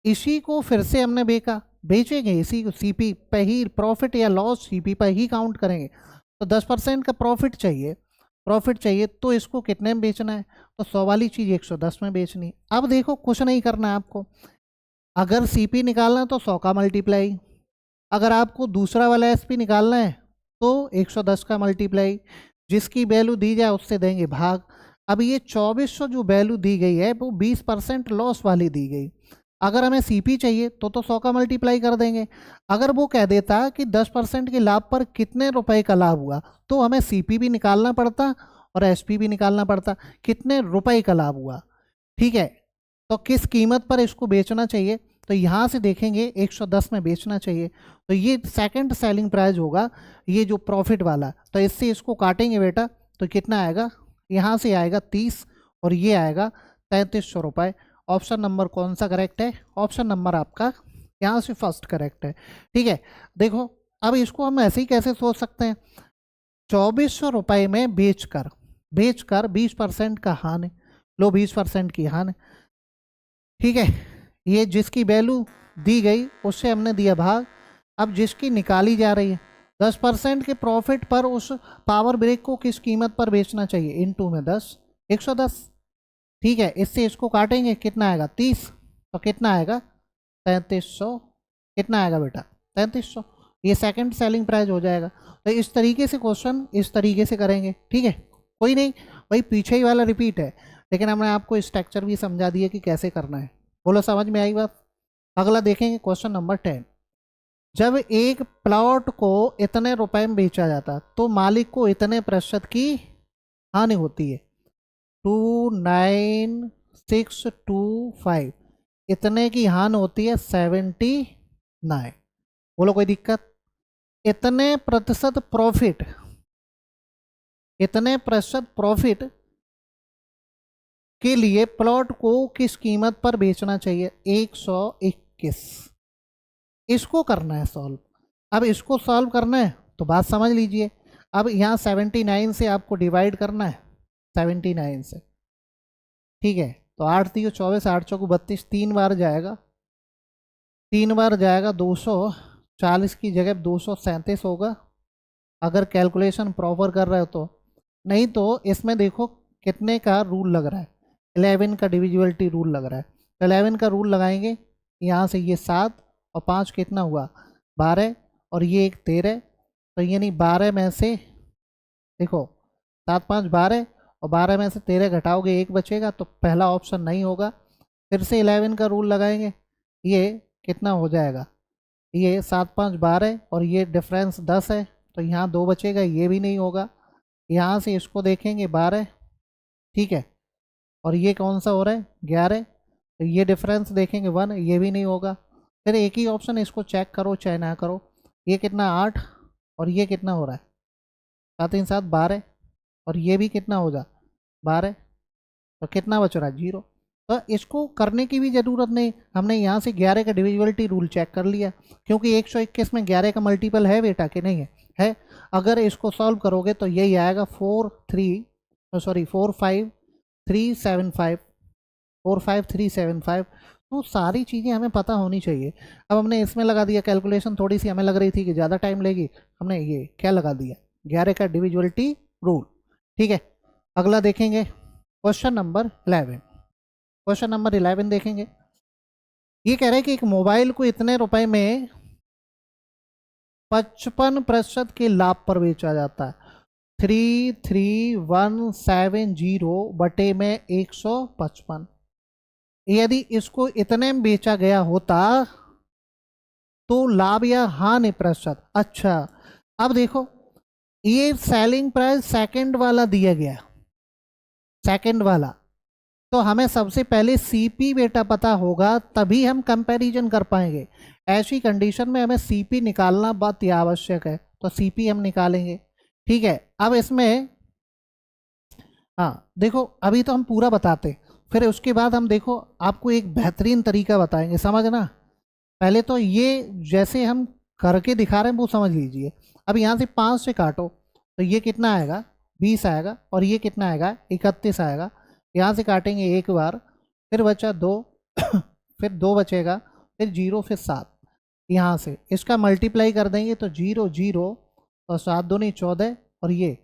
इसी को फिर से हमने बेचेंगे, इसी को सीपी पे ही प्रॉफिट या लॉस सीपी पे ही काउंट करेंगे, तो 10% का प्रॉफिट चाहिए तो इसको कितने में बेचना है, तो 100 वाली चीज़ 110 में बेचनी। अब देखो कुछ नहीं करना है आपको, अगर सीपी निकालना है तो 100 का मल्टीप्लाई, अगर आपको दूसरा वाला एसपी निकालना है तो 110 का मल्टीप्लाई, जिसकी वैल्यू दी जाए उससे देंगे भाग। अब ये 2400 जो वैल्यू दी गई है वो 20% लॉस वाली दी गई। अगर हमें सीपी चाहिए तो 100 का मल्टीप्लाई कर देंगे। अगर वो कह देता कि 10% के लाभ पर कितने रुपए का लाभ हुआ तो हमें सीपी भी निकालना पड़ता और एसपी भी निकालना पड़ता, कितने रुपए का लाभ हुआ। ठीक है, तो किस कीमत पर इसको बेचना चाहिए, तो यहाँ से देखेंगे 110 में बेचना चाहिए, तो ये सेकंड सेलिंग प्राइस होगा, ये जो प्रॉफिट वाला। तो इससे इसको काटेंगे बेटा तो कितना आएगा, यहाँ से आएगा 30 और ये आएगा 3300 रुपये। ऑप्शन नंबर कौन सा करेक्ट है, ऑप्शन नंबर आपका यहाँ से फर्स्ट करेक्ट है। ठीक है, देखो अब इसको हम ऐसे ही कैसे सोच सकते हैं, 2400 रुपये में बेचकर 20% का हानि, लो 20% की हानि। ठीक है, ये जिसकी वैल्यू दी गई उससे हमने दिया भाग। अब जिसकी निकाली जा रही है 10% के प्रॉफिट पर उस पावर ब्रेक को किस कीमत पर बेचना चाहिए, इनटू में 10, 110। ठीक है, इससे इसको काटेंगे कितना आएगा 30, तो कितना आएगा 3300, कितना आएगा बेटा 3300, ये सेकंड सेलिंग प्राइस हो जाएगा। तो इस तरीके से क्वेश्चन इस तरीके से करेंगे। ठीक है, कोई नहीं, वही पीछे ही वाला रिपीट है, लेकिन हमने आपको स्ट्रक्चर भी समझा दिया कि कैसे करना है। बोलो समझ में आई बात। अगला देखेंगे क्वेश्चन नंबर 10। जब एक प्लॉट को इतने रुपए में बेचा जाता तो मालिक को इतने प्रतिशत की हानि होती है, 29625, इतने की हानि होती है 79। बोलो कोई दिक्कत, इतने प्रतिशत प्रॉफिट के लिए प्लॉट को किस कीमत पर बेचना चाहिए, 121। इसको करना है सॉल्व। अब इसको सॉल्व करना है तो बात समझ लीजिए, अब यहाँ 79 से आपको डिवाइड करना है, 79 से। ठीक है, तो 8 3 24, 8 चौको 32, 3 बार जाएगा, 240 की जगह 237 होगा, अगर कैलकुलेशन प्रॉपर कर रहे हो तो। नहीं तो इसमें देखो कितने का रूल लग रहा है, 11 का डिविजिबिलिटी रूल लग रहा है। तो 11 का रूल लगाएंगे, यहाँ से ये 7 और 5 कितना हुआ 12, और ये एक 13, तो यानी 12 में से देखो 7 5 12, और 12 में से 13 घटाओगे 1 बचेगा, तो पहला ऑप्शन नहीं होगा। फिर से 11 का रूल लगाएंगे, ये कितना हो जाएगा, ये 7 5 12 और ये डिफरेंस 10 है, तो यहाँ 2 बचेगा, ये भी नहीं होगा। यहाँ से इसको देखेंगे 12, ठीक है, और ये कौन सा हो रहा है 11, तो ये डिफरेंस देखेंगे 1, ये भी नहीं होगा। फिर एक ही ऑप्शन, इसको चेक करो चाहे ना करो, ये कितना 8 और ये कितना हो रहा है 7 3 7 12, और ये भी कितना हो जा 12, तो कितना बच रहा है 0। तो इसको करने की भी ज़रूरत नहीं, हमने यहाँ से 11 का डिविजिबिलिटी रूल चेक कर लिया, क्योंकि 121 में 11 का मल्टीपल है बेटा कि नहीं है। अगर इसको सॉल्व करोगे तो यही आएगा 45375। तो सारी चीज़ें हमें पता होनी चाहिए। अब हमने इसमें लगा दिया कैलकुलेशन, थोड़ी सी हमें लग रही थी कि ज़्यादा टाइम लेगी, हमने ये क्या लगा दिया 11 का डिविजिबिलिटी रूल। ठीक है, अगला देखेंगे क्वेश्चन नंबर 11। क्वेश्चन नंबर 11 देखेंगे, ये कह रहे हैं कि एक मोबाइल को इतने रुपए में 55% के लाभ पर बेचा जाता है, 33170 बटे में 155। यदि इसको इतने में बेचा गया होता तो लाभ या हानि प्रतिशत। अच्छा, अब देखो ये सेलिंग प्राइस सेकंड वाला दिया गया, सेकंड वाला, तो हमें सबसे पहले सीपी बेटा पता होगा तभी हम कंपैरिजन कर पाएंगे। ऐसी कंडीशन में हमें सीपी निकालना बहुत ही आवश्यक है, तो सीपी हम निकालेंगे। ठीक है, अब इसमें हाँ देखो अभी तो हम पूरा बताते, फिर उसके बाद हम देखो आपको एक बेहतरीन तरीका बताएंगे, समझना। पहले तो ये जैसे हम करके दिखा रहे हैं वो समझ लीजिए। अब यहाँ से 5 से काटो तो ये कितना आएगा 20 आएगा, और ये कितना आएगा 31 आएगा। यहाँ से काटेंगे एक बार, फिर बचा 2 फिर 2 बचेगा, फिर 0, फिर 7। यहाँ से इसका मल्टीप्लाई कर देंगे तो 0 0 और 7 दूनी 14, और ये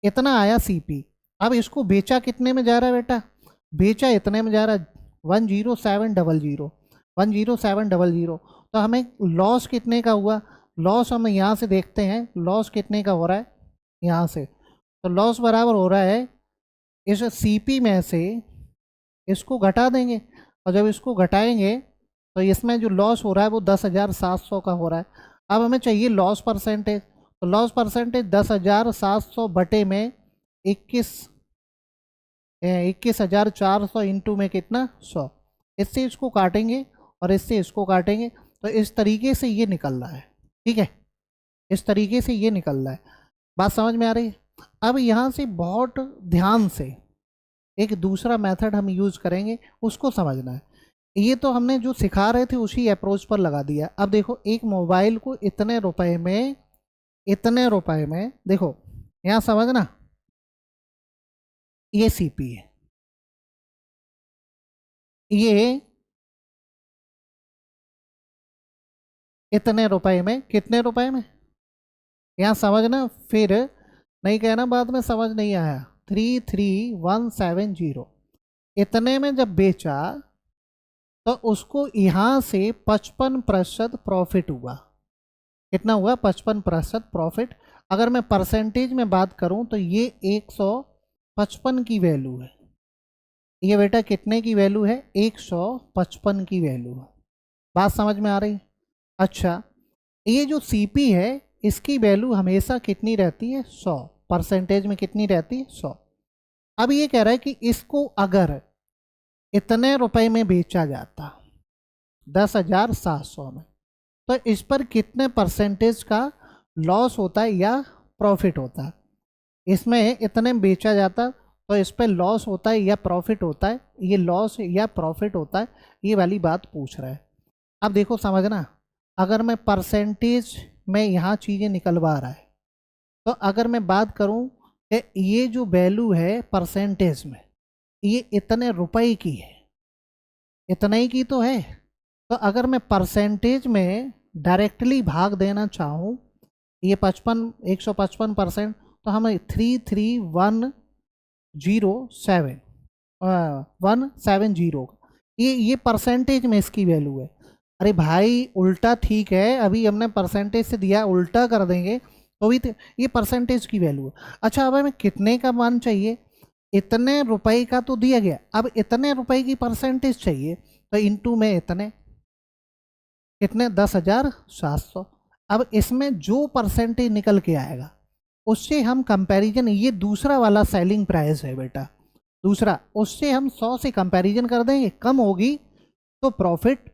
इतना आया सीपी। अब इसको बेचा कितने में जा रहा है बेटा, बेचा इतने में जा रहा है 10700, 10700। तो हमें लॉस कितने का हुआ, लॉस हम यहाँ से देखते हैं, लॉस कितने का हो रहा है यहाँ से। तो लॉस बराबर हो रहा है इस सीपी में से इसको घटा देंगे, और जब इसको घटाएंगे तो इसमें जो लॉस हो रहा है वो 10,700 का हो रहा है। अब हमें चाहिए लॉस परसेंटेज, तो लॉस परसेंटेज 10,700 बटे में 21,400 इंटू में कितना 100। इससे इसको काटेंगे और इससे इसको काटेंगे, तो इस तरीके से ये निकल रहा है। ठीक है, इस तरीके से ये निकल रहा है। बात समझ में आ रही है। अब यहाँ से बहुत ध्यान से एक दूसरा मेथड हम यूज करेंगे, उसको समझना है। ये तो हमने जो सिखा रहे थे उसी अप्रोच पर लगा दिया। अब देखो एक मोबाइल को इतने रुपए में, इतने रुपए में, देखो यहाँ समझना, ये सीपी है, ये इतने रुपए में, कितने रुपए में, यहाँ समझना, फिर नहीं कहना बाद में समझ नहीं आया। 33,170 इतने में जब बेचा तो उसको यहाँ से 55% प्रॉफिट हुआ। कितना हुआ, 55% प्रॉफिट। अगर मैं परसेंटेज में बात करूं तो ये 155 की वैल्यू है। ये बेटा कितने की वैल्यू है, 155 की वैल्यू है। बात समझ में आ रही। अच्छा, ये जो सीपी है इसकी वैल्यू हमेशा कितनी रहती है, 100। परसेंटेज में कितनी रहती है, 100। अब ये कह रहा है कि इसको अगर इतने रुपए में बेचा जाता 10,700 में, तो इस पर कितने परसेंटेज का लॉस होता है या प्रॉफिट होता है। इसमें इतने में बेचा जाता तो इस पर लॉस होता है या प्रॉफिट होता है, ये लॉस या प्रॉफिट होता है, ये वाली बात पूछ रहा है। अब देखो समझना, अगर मैं परसेंटेज में यहाँ चीज़ें निकलवा रहा है, तो अगर मैं बात करूँ कि ये जो वैल्यू है परसेंटेज में, ये इतने रुपए की है, इतने ही की तो है। तो अगर मैं परसेंटेज में डायरेक्टली भाग देना चाहूँ, ये 155%, तो हमें 33,170 ये परसेंटेज में इसकी वैल्यू है। अरे भाई उल्टा ठीक है, अभी हमने परसेंटेज से दिया, उल्टा कर देंगे तो भी ये परसेंटेज की वैल्यू है। अच्छा, अब हमें कितने का मान चाहिए, इतने रुपए का तो दिया गया, अब इतने रुपए की परसेंटेज चाहिए, तो इनटू में इतने, कितने 10,700। अब इसमें जो परसेंटेज निकल के आएगा उससे हम कंपैरिजन, ये दूसरा वाला सेलिंग प्राइस है बेटा, दूसरा, उससे हम 100 से कंपैरिजन कर देंगे, कम होगी तो प्रॉफिट,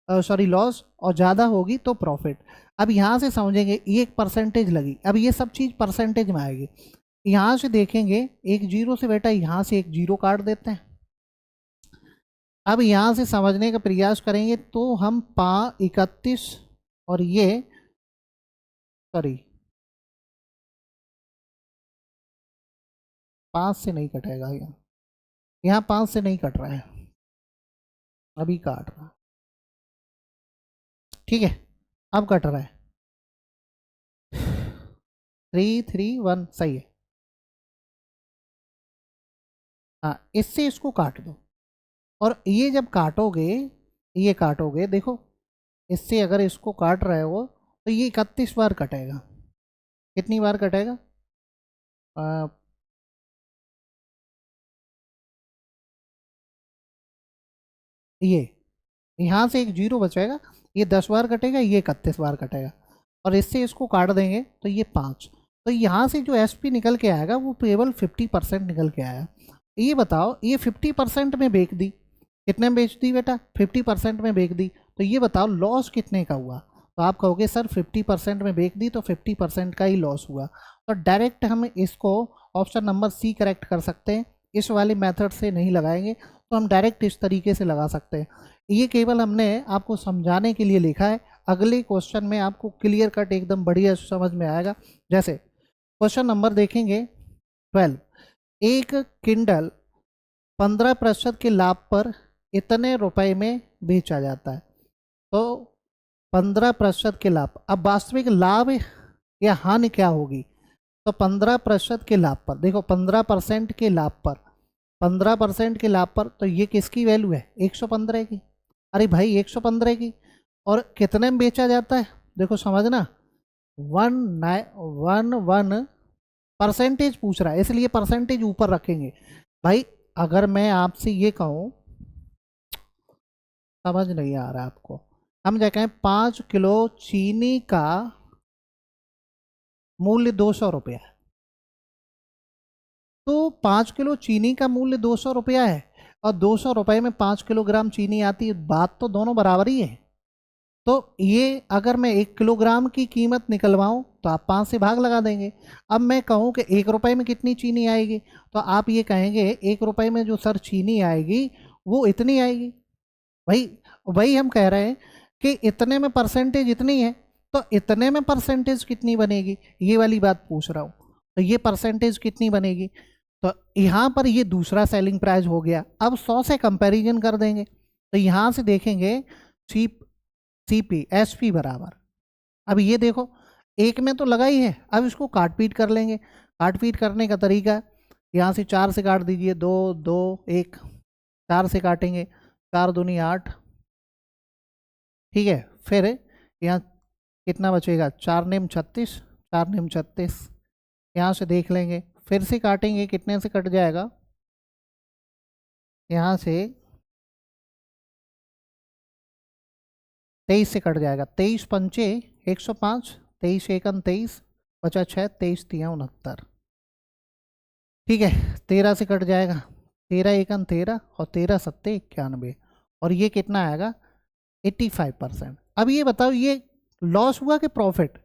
सॉरी लॉस, और ज़्यादा होगी तो प्रॉफिट। अब यहाँ से समझेंगे, ये एक परसेंटेज लगी, अब ये सब चीज़ परसेंटेज में आएगी। यहाँ से देखेंगे एक जीरो से बेटा, यहाँ से एक जीरो काट देते हैं। अब यहाँ से समझने का प्रयास करेंगे तो हम 31 और ये, सॉरी 5 से नहीं कटेगा, यहाँ 5 से नहीं कट रहा है, अभी काट रहा, ठीक है, अब कट रहा है 331 सही है। हाँ, इससे इसको काट दो, और ये जब काटोगे, ये काटोगे, देखो इससे अगर इसको काट रहे हो तो ये 31 बार कटेगा। कितनी बार कटेगा, आ, ये यहाँ से एक जीरो बचेगा, ये 10 बार कटेगा, ये 31 बार कटेगा, और इससे इसको काट देंगे तो ये 5। तो यहाँ से जो एसपी निकल के आएगा वो केवल 50% निकल के आया। ये बताओ, ये 50% में बेच दी, कितने में बेच दी बेटा, 50% में बेच दी, तो ये बताओ लॉस कितने का हुआ। तो आप कहोगे सर 50% में बेच दी तो 50% का ही लॉस हुआ। तो डायरेक्ट हम इसको ऑप्शन नंबर सी करेक्ट कर सकते हैं, इस वाले मेथड से नहीं लगाएंगे, तो हम डायरेक्ट इस तरीके से लगा सकते हैं। ये केवल हमने आपको समझाने के लिए लिखा है, अगले क्वेश्चन में आपको क्लियर कट एकदम बढ़िया समझ में आएगा। जैसे क्वेश्चन नंबर देखेंगे 12, एक किंडल 15% के लाभ पर इतने रुपए में बेचा जाता है, तो 15% के लाभ, अब वास्तविक लाभ या हानि क्या होगी, तो 15% के लाभ पर, देखो 15% के लाभ पर, 15% के लाभ पर, तो ये किसकी वैल्यू है? 115 की। अरे भाई 115 की, और कितने में बेचा जाता है? देखो समझना, 1 परसेंटेज पूछ रहा है, इसलिए परसेंटेज ऊपर रखेंगे। भाई अगर मैं आपसे ये कहूँ, समझ नहीं आ रहा आपको, हम क्या कहें, 5 किलो चीनी का मूल्य 200 रुपया है, तो 5 किलो चीनी का मूल्य 200 रुपया है, और 200 रुपये में 5 किलोग्राम चीनी आती है, बात तो दोनों बराबर ही है। तो ये अगर मैं 1 किलोग्राम की कीमत निकलवाऊं तो आप 5 से भाग लगा देंगे। अब मैं कहूं कि 1 रुपये में कितनी चीनी आएगी, तो आप ये कहेंगे 1 रुपये में जो सर चीनी आएगी वो इतनी आएगी। वही वही हम कह रहे हैं कि इतने में परसेंटेज इतनी है, तो इतने में परसेंटेज कितनी बनेगी, ये वाली बात पूछ रहा हूँ। तो ये परसेंटेज कितनी बनेगी, तो यहाँ पर ये दूसरा सेलिंग प्राइस हो गया। अब 100 से कंपैरिजन कर देंगे, तो यहाँ से देखेंगे सीपी एसपी बराबर, अब ये देखो एक में तो लगा ही है, अब इसको काट पीट कर लेंगे। काट पीट करने का तरीका, यहाँ से 4 से काट दीजिए, 2 2 1, 4 से काटेंगे, 4 दूनी 8, ठीक है। फिर यहाँ कितना बचेगा, 4 नेम 36, 4 नेम 36, यहाँ से देख लेंगे, फिर से काटेंगे, कितने से कट जाएगा, यहाँ से 23 से कट जाएगा, 23 पंचे 105, 23 एकन 23, बचा 6, 23 तिया 69, ठीक है। 13 से कट जाएगा, 13 एकन 13, और 13 सत्ते 91, और ये कितना आएगा, 85%। अब ये बताओ ये लॉस हुआ कि प्रॉफिट?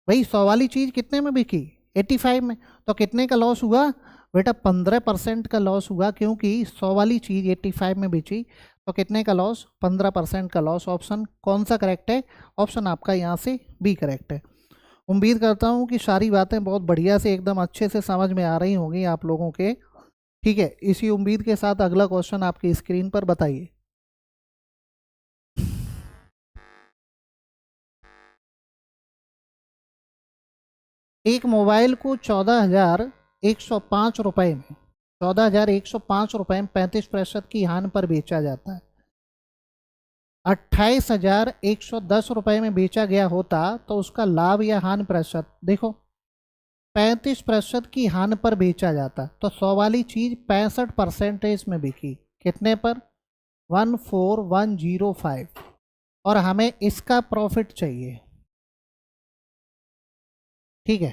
भाई 100 वाली चीज़ कितने में बिकी, 85 में, तो कितने का लॉस हुआ बेटा, 15% का लॉस हुआ, क्योंकि 100 वाली चीज़ 85 में बेची, तो कितने का लॉस, 15% का लॉस। ऑप्शन कौन सा करेक्ट है? ऑप्शन आपका यहाँ से बी करेक्ट है। उम्मीद करता हूँ कि सारी बातें बहुत बढ़िया से एकदम अच्छे से समझ में आ रही होंगी आप लोगों के, ठीक है। इसी उम्मीद के साथ अगला क्वेश्चन आपकी स्क्रीन पर बताइए। एक मोबाइल को 14,105 रुपये में, 14,105 रुपये में 35% की हानि पर बेचा जाता है। 28,110 रुपये में बेचा गया होता तो उसका लाभ या हानि प्रतिशत, देखो 35% की हानि पर बेचा जाता, तो 100 वाली चीज 65% में बिकी, कितने पर, 14,105, और हमें इसका प्रॉफिट चाहिए, ठीक है।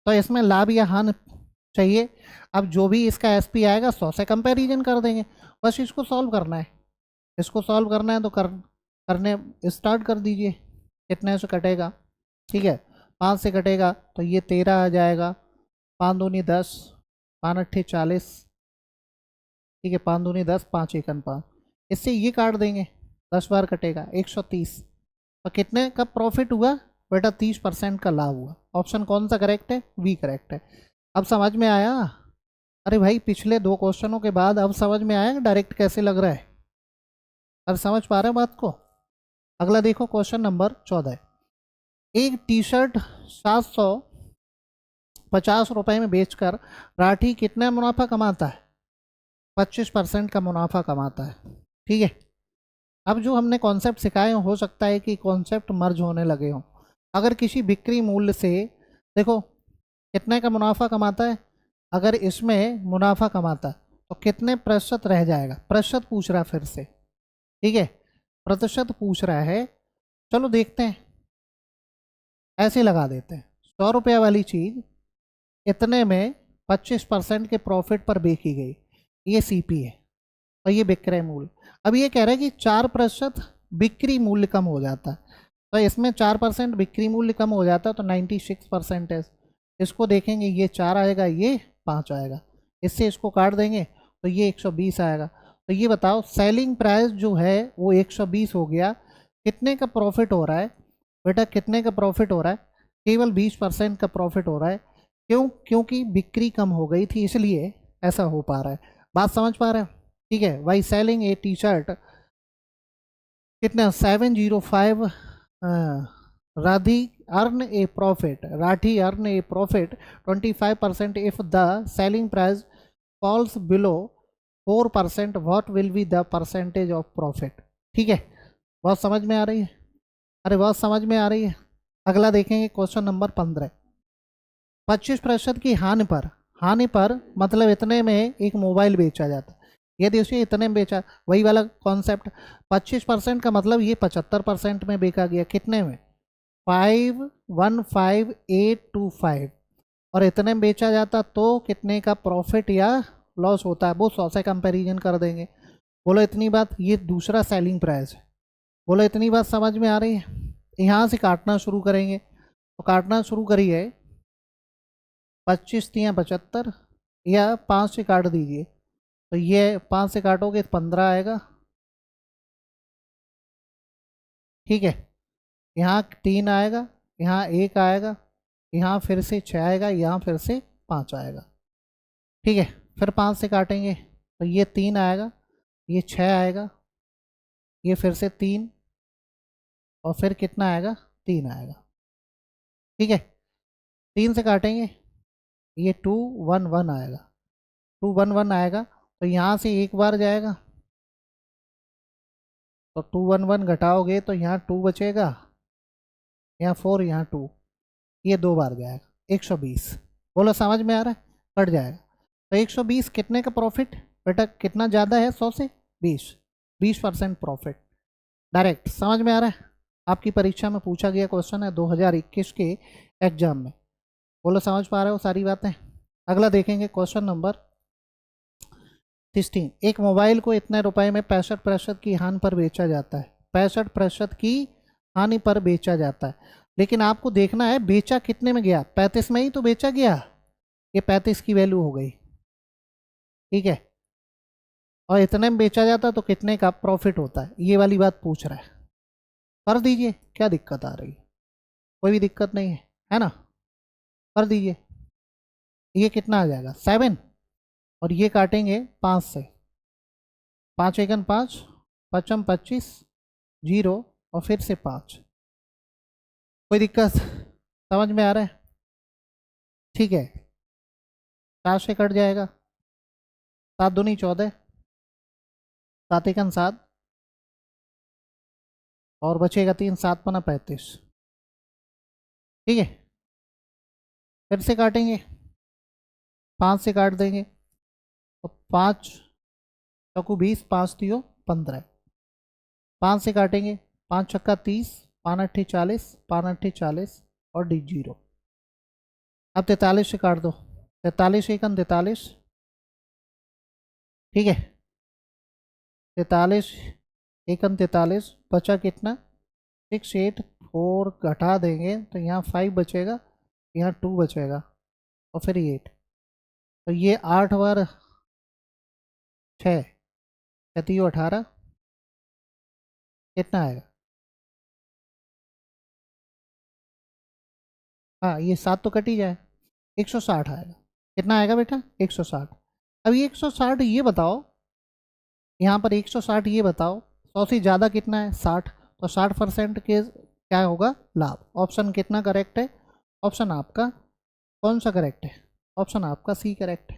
तो इसमें लाभ या हानि चाहिए। अब जो भी इसका एसपी आएगा 100 से कंपैरिजन कर देंगे, बस इसको सॉल्व करना है। इसको सॉल्व करना है तो करने स्टार्ट कर दीजिए। कितने से कटेगा, ठीक है, 5 से कटेगा तो ये 13 आ जाएगा, 5 दूनी 10, 5 अट्ठे 40, ठीक है, 5 दूनी 10, 5 एकन 5, इससे ये काट देंगे, 10 बार कटेगा 130, तो कितने का प्रॉफिट हुआ बेटा, 30% का लाभ हुआ। ऑप्शन कौन सा करेक्ट है, बी करेक्ट है। अब समझ में आया? अरे भाई पिछले 2 क्वेश्चनों के बाद अब समझ में आया डायरेक्ट कैसे लग रहा है, अब समझ पा रहे हैं बात को? अगला देखो क्वेश्चन नंबर 14। एक टी शर्ट 750 रुपये में बेचकर राठी कितना मुनाफा कमाता है? 25% का मुनाफा कमाता है, ठीक है। अब जो हमने कॉन्सेप्ट सिखाए हो सकता है कि कॉन्सेप्ट मर्ज होने लगे हों। अगर किसी बिक्री मूल्य से, देखो कितने का मुनाफा कमाता है, अगर इसमें मुनाफा कमाता है तो कितने प्रतिशत रह जाएगा, प्रतिशत पूछ रहा है फिर से, ठीक है, प्रतिशत पूछ रहा है। चलो देखते हैं, ऐसे लगा देते हैं, 100 रुपये वाली चीज़ इतने में 25% के प्रॉफिट पर बेची गई, ये सीपी है, और ये विक्रय मूल्य। अब ये कह रहा है कि 4% बिक्री मूल्य कम हो जाता है, तो इसमें 4% बिक्री मूल्य कम हो जाता है, तो 96% है। इसको देखेंगे, ये 4 आएगा, ये 5 आएगा, इससे इसको काट देंगे तो ये 120 आएगा। तो ये बताओ सेलिंग प्राइस जो है वो 120 हो गया, कितने का प्रॉफिट हो रहा है बेटा, कितने का प्रॉफिट हो रहा है, केवल 20% का प्रॉफिट हो रहा है। क्यों? क्योंकि बिक्री कम हो गई थी, इसलिए ऐसा हो पा रहा है। बात समझ पा रहे हैं? ठीक है। Why selling a T shirt कितना, 705 राधी earn a profit. Rathi earn a profit 25% if the selling price falls below 4%. What will be the percentage of profit? ठीक है, बहुत समझ में आ रही है? अरे बहुत समझ में आ रही है। अगला देखेंगे क्वेश्चन नंबर 15। 25% की हानि पर मतलब इतने में एक मोबाइल बेचा जाता है। ये देखिए इतने में बेचा, वही वाला कॉन्सेप्ट। 25% का मतलब ये 75% में बेचा गया। कितने में? 515825। और इतने में बेचा जाता तो कितने का प्रॉफिट या लॉस होता है वो 100 से कंपेरिजन कर देंगे। बोलो इतनी बात, ये दूसरा सेलिंग प्राइस है। बोलो इतनी बात समझ में आ रही है? यहाँ से काटना शुरू करेंगे, तो काटना शुरू करिए। 25 या 75 या 5 से काट दीजिए, तो ये 5 से काटोगे तो 15 आएगा। ठीक है, यहाँ 3 आएगा, यहाँ 1 आएगा, यहाँ फिर से 6 आएगा, यहाँ फिर से 5 आएगा। ठीक है, फिर 5 से काटेंगे तो ये 3 आएगा, ये 6 आएगा, ये फिर से 3, और फिर कितना आएगा? 3 आएगा। ठीक है, 3 से काटेंगे, ये 211 आएगा, 211 आएगा, तो यहाँ से एक बार जाएगा, तो 211 घटाओगे तो यहाँ 2 बचेगा, यहाँ 4, यहाँ 2, ये 2 बार जाएगा, 120। बोलो समझ में आ रहा है? कट जाएगा। तो 120 कितने का प्रॉफिट? बेटा कितना ज़्यादा है 100 से? 20% प्रॉफिट। डायरेक्ट समझ में आ रहा है? आपकी परीक्षा में पूछा गया क्वेश्चन है 2021 के एग्जाम में। बोलो समझ पा रहे हो सारी बातें? अगला देखेंगे क्वेश्चन नंबर 16। एक मोबाइल को इतने रुपए में 65% की हानि पर बेचा जाता है। 65% की हानि पर बेचा जाता है, लेकिन आपको देखना है बेचा कितने में गया। 35 में ही तो बेचा गया, ये 35 की वैल्यू हो गई। ठीक है, और इतने में बेचा जाता तो कितने का प्रॉफिट होता है, ये वाली बात पूछ रहा है। कर दीजिए, क्या दिक्कत आ रही है? कोई भी दिक्कत नहीं है ना? कर दीजिए। ये कितना आ जाएगा? 7, और ये काटेंगे 5 से। 5 एकन 5, 5 25, 0, और फिर से 5। कोई दिक्कत? समझ में आ रहा है? ठीक है, 4 से कट जाएगा, 7 दूनी 14, 7 एकन 7, और बचेगा 3, 7 पना 35। ठीक है, फिर से काटेंगे, 5 से काट देंगे, तो 5 चौकू 20, 5 तियो 15। 5 से काटेंगे, 5 छक्का 30, 5 अट्ठी 40, 5 अट्ठी 40, और डी 0। अब 43 से काट दो, 43 एकन 43। ठीक है, 43 एकन 43, बचा कितना? 684 घटा देंगे तो यहाँ 5 बचेगा, यहाँ 2 बचेगा, और फिर 8। तो ये 8 बार 6, 18, कितना आएगा? हाँ, ये 7 तो कट ही जाए, 160 आएगा। कितना आएगा बेटा? 160। अब ये 160, ये बताओ, यहाँ पर 160, ये बताओ 100 से ज़्यादा कितना है? 60। तो 60% के क्या होगा? लाभ। ऑप्शन कितना करेक्ट है? ऑप्शन आपका कौन सा करेक्ट है? ऑप्शन आपका सी करेक्ट है।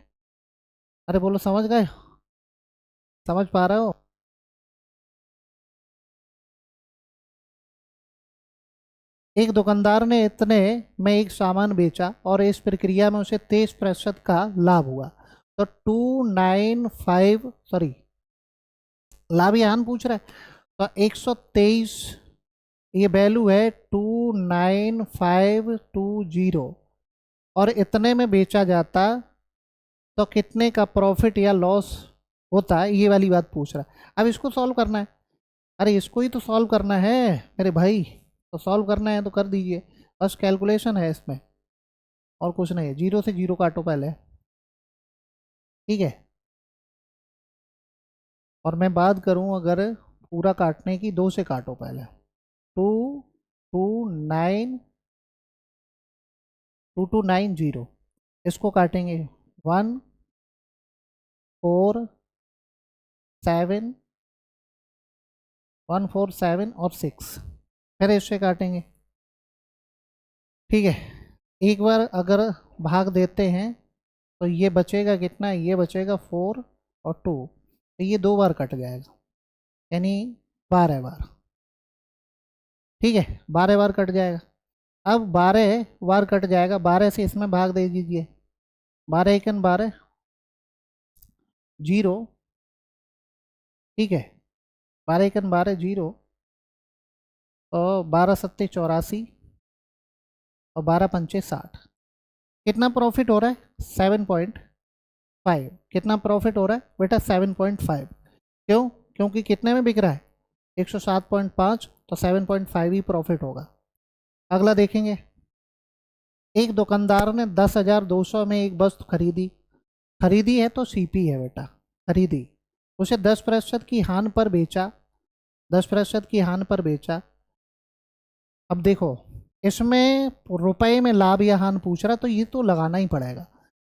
अरे बोलो समझ गए? समझ पा रहे हो? एक दुकानदार ने इतने में एक सामान बेचा और इस प्रक्रिया में उसे 23% का लाभ हुआ। तो 295, सॉरी, लाभ यहाँ पूछ रहा है, तो 123, ये वैल्यू है 29520, और इतने में बेचा जाता तो कितने का प्रॉफिट या लॉस होता है, ये वाली बात पूछ रहा है। अब इसको सॉल्व करना है। अरे इसको ही तो सॉल्व करना है मेरे भाई, तो सॉल्व करना है तो कर दीजिए, बस कैलकुलेशन है इसमें, और कुछ नहीं है। 0 से 0 काटो पहले। ठीक है, और मैं बात करूं अगर पूरा काटने की, 2 से काटो पहले। 2290, इसको काटेंगे 147, 147 और 6, फिर इससे काटेंगे ठीक है, एक बार अगर भाग देते हैं तो ये बचेगा कितना, ये बचेगा 4 और 2, तो ये 2 बार कट जाएगा, यानी 12 बार। ठीक है, 12 बार कट जाएगा। अब 12 बार कट जाएगा, 12 से इसमें भाग दे दीजिए, 12 एकन 12, 0। ठीक है, 12 एकन 12, 0, और 12 सत्ते 84, और 12 पंचे 60। कितना प्रॉफिट हो रहा है? 7.5। कितना प्रॉफिट हो रहा है बेटा? 7.5। क्यों? क्योंकि कितने में बिक रहा है? 107.5, तो 7.5 ही प्रॉफिट होगा। अगला देखेंगे, एक दुकानदार ने 10,200 में एक वस्तु खरीदी। खरीदी है तो सीपी है बेटा, खरीदी। उसे 10% की हानि पर बेचा, 10% की हानि पर बेचा। अब देखो, इसमें रुपए में लाभ या हानि पूछ रहा, तो ये तो लगाना ही पड़ेगा।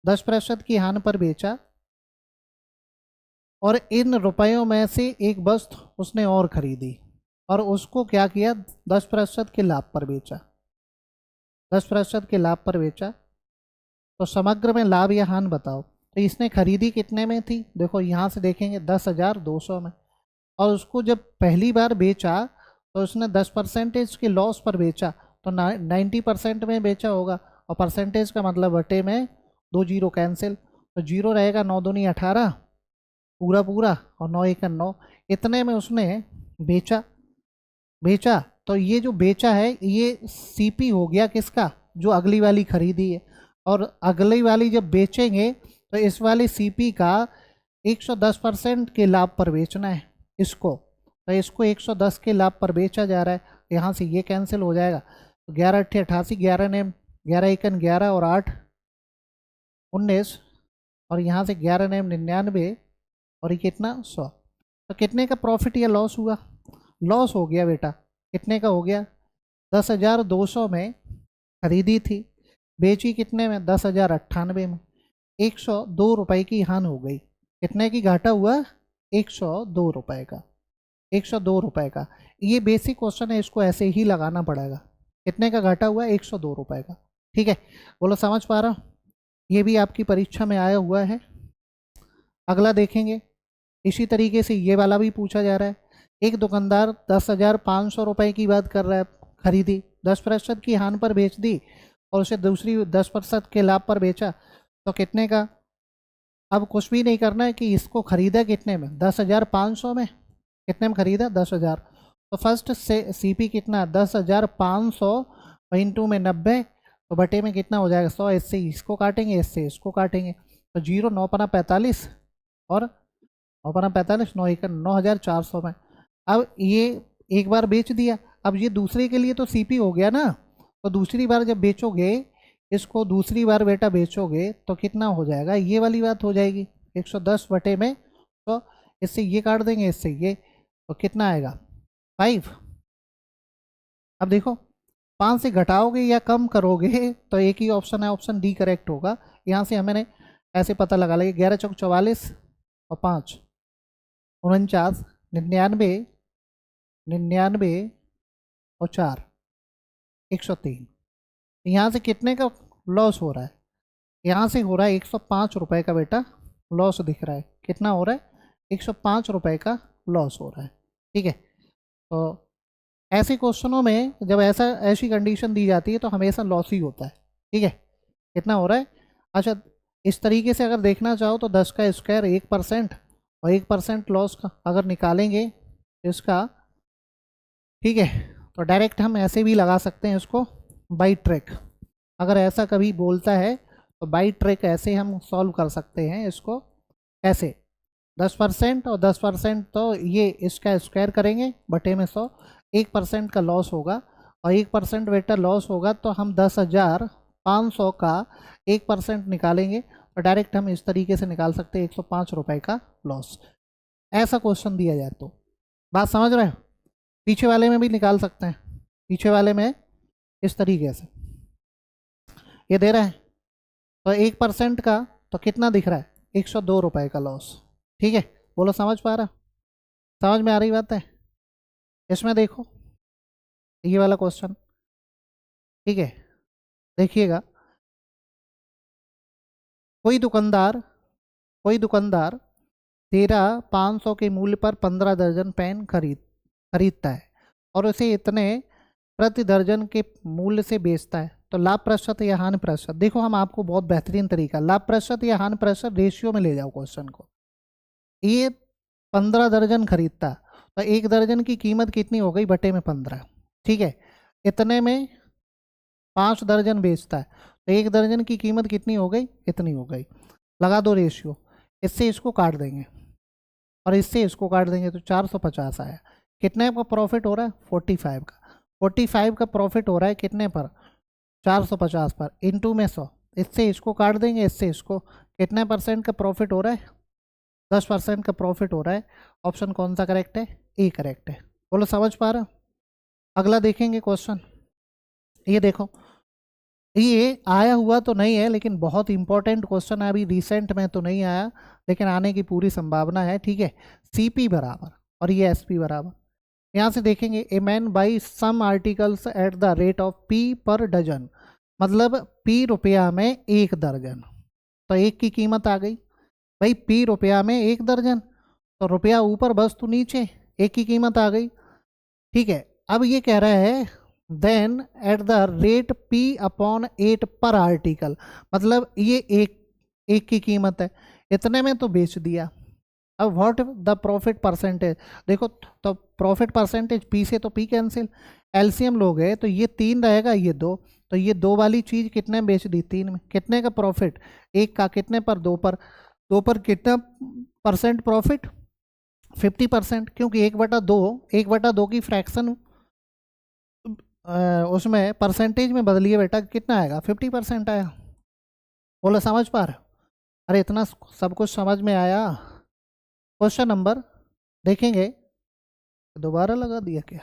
10% की हानि पर बेचा, और इन रुपयों में से एक वस्तु उसने और खरीदी, और उसको क्या किया? 10% के लाभ पर बेचा, 10% के लाभ पर बेचा। तो समग्र में लाभ या हानि बताओ। तो इसने खरीदी कितने में थी? देखो यहाँ से देखेंगे 10,200 में, और उसको जब पहली बार बेचा तो उसने 10% के लॉस पर बेचा, तो 90% में बेचा होगा, और परसेंटेज का मतलब बटे में 2 जीरो कैंसिल, तो जीरो रहेगा, 9 दूनी 18 पूरा पूरा, और 9 एकन 9। इतने में उसने बेचा, बेचा। तो ये जो बेचा है ये सीपी हो गया किसका? जो अगली वाली खरीदी है। और अगली वाली जब बेचेंगे तो इस वाली सीपी का 110% के लाभ पर बेचना है इसको, तो इसको 110 के लाभ पर बेचा जा रहा है। यहाँ से ये कैंसिल हो जाएगा, तो 11 अट्ठे 88, 11 नेम 11 एकन 11, और 8 19, और यहाँ से 11 नेम 99, और ये कितना 100। तो कितने का प्रॉफिट या लॉस हुआ? लॉस हो गया बेटा। कितने का हो गया? 10,200 में खरीदी थी, बेची कितने में? 10,098 में, 102 रुपये की हानि हो गई। कितने की घाटा हुआ? 102 रुपये का, 102 रुपये का। ये बेसिक क्वेश्चन है, इसको ऐसे ही लगाना पड़ेगा। कितने का घाटा हुआ? 102 रुपये का। ठीक है, बोलो समझ पा रहा हूँ? ये भी आपकी परीक्षा में आया हुआ है। अगला देखेंगे, इसी तरीके से ये वाला भी पूछा जा रहा है। एक दुकानदार 10,500 रुपये की बात कर रहा है, खरीदी, 10% की हानि पर बेच दी, और उसे दूसरी 10% के लाभ पर बेचा, तो कितने का? अब कुछ भी नहीं करना है कि इसको खरीदा कितने में? 10,500 में। कितने में खरीदा? 10,000। तो फर्स्ट से सीपी कितना? 10,500 इंटू में 90, तो बटे में कितना हो जाएगा? 100। इससे इसको काटेंगे, इससे इसको काटेंगे, तो 0 9 पना 45, और 9 पना 45, 9 एकन 9,400 में। अब ये एक बार बेच दिया, अब ये दूसरे के लिए तो सीपी हो गया ना, तो दूसरी बार जब बेचोगे इसको, दूसरी बार बेटा बेचोगे तो कितना हो जाएगा? ये वाली बात हो जाएगी, 110 बटे में, तो इससे ये काट देंगे, इससे ये, तो कितना आएगा? 5। अब देखो, 5 से घटाओगे या कम करोगे तो एक ही ऑप्शन है, ऑप्शन डी करेक्ट होगा। यहाँ से हमें ऐसे पता लगा लेंगे, 11 चौक 44, और 5 49, 99, 99, और 4 103। यहाँ से कितने का लॉस हो रहा है? यहाँ से हो रहा है 105 रुपये का बेटा लॉस दिख रहा है। कितना हो रहा है? 105 रुपये का लॉस हो रहा है। ठीक है, तो ऐसे क्वेश्चनों में जब ऐसी कंडीशन दी जाती है तो हमेशा लॉस ही होता है। ठीक है, कितना हो रहा है? अच्छा, इस तरीके से अगर देखना चाहो तो 10 का स्क्वायर 1%, और 1% लॉस का अगर निकालेंगे इसका, ठीक है, तो डायरेक्ट हम ऐसे भी लगा सकते हैं इसको बाई ट्रिक। अगर ऐसा कभी बोलता है तो बाई ट्रिक ऐसे हम सॉल्व कर सकते हैं इसको। ऐसे 10% और 10%, तो ये इसका स्क्वायर करेंगे बटे में 100, 1% का लॉस होगा, और 1% बेटा लॉस होगा तो हम 10,500 का 1% निकालेंगे, और डायरेक्ट हम इस तरीके से निकाल सकते हैं 105 रुपये का लॉस। ऐसा क्वेश्चन दिया जाए तो बात समझ रहे हो? पीछे वाले में भी निकाल सकते हैं, पीछे वाले में इस तरीके से ये दे रहा है, तो 1% का तो कितना दिख रहा है? 102 रुपये का लॉस। ठीक है, बोलो समझ पा रहा? समझ में आ रही बात है? इसमें देखो ये वाला क्वेश्चन, ठीक है, देखिएगा, कोई दुकानदार कोई दुकानदार तेरा 500 के मूल्य पर 15 दर्जन पेन खरीदता है और उसे इतने प्रति दर्जन के मूल्य से बेचता है, तो लाभ प्रतिशत या हानि प्रतिशत। देखो हम आपको बहुत बेहतरीन तरीका, लाभ प्रतिशत या हानि प्रतिशत रेशियो में ले जाओ क्वेश्चन को। ये 15 दर्जन खरीदता, तो एक दर्जन की कीमत कितनी हो गई बटे में 15, ठीक है। इतने में 5 दर्जन बेचता है, तो एक दर्जन की कीमत कितनी हो गई, इतनी हो गई। लगा दो रेशियो, इससे इसको काट देंगे और इससे इसको काट देंगे तो 450 आया। कितने का प्रॉफिट हो रहा है, 45 का। 45 का प्रॉफिट हो रहा है कितने पर, 450 पर, इंटू में 100। इससे इसको काट देंगे, इससे इसको, कितने परसेंट का प्रॉफिट हो रहा है, 10% का प्रॉफिट हो रहा है। ऑप्शन कौन सा करेक्ट है, ए करेक्ट है। बोलो समझ पा रहा। अगला देखेंगे क्वेश्चन, ये देखो, ये आया हुआ तो नहीं है लेकिन बहुत इंपॉर्टेंट क्वेश्चन है, अभी रिसेंट में तो नहीं आया लेकिन आने की पूरी संभावना है, ठीक है। सीपी बराबर और ये एसपी बराबर, यहाँ से देखेंगे a man buy some articles at the rate of P per dozen, मतलब पी रुपया में एक दर्जन, तो एक की कीमत आ गई भाई, पी रुपया में एक दर्जन, तो रुपया ऊपर वस्तु नीचे, एक की कीमत आ गई, ठीक है। अब ये कह रहा है then at the rate P upon 8 per article, मतलब ये एक की कीमत है, इतने में तो बेच दिया। अब व्हाट द प्रॉफिट परसेंटेज, देखो तो प्रॉफिट परसेंटेज पी से तो पी कैंसिल, एलसीएम लोगे तो ये 3 रहेगा, ये 2, तो ये 2 वाली चीज़ कितने में बेच दी, 3 में। कितने का प्रॉफिट, एक का, कितने पर, 2 पर, 2 पर कितना परसेंट प्रॉफिट, 50%, क्योंकि 1/2 की फ्रैक्शन उसमें परसेंटेज में बदलिए बेटा, कितना आएगा, 50% आया। बोलो समझ पा रहे, अरे इतना सब कुछ समझ में आया। क्वेश्चन नंबर देखेंगे, दोबारा लगा दिया क्या।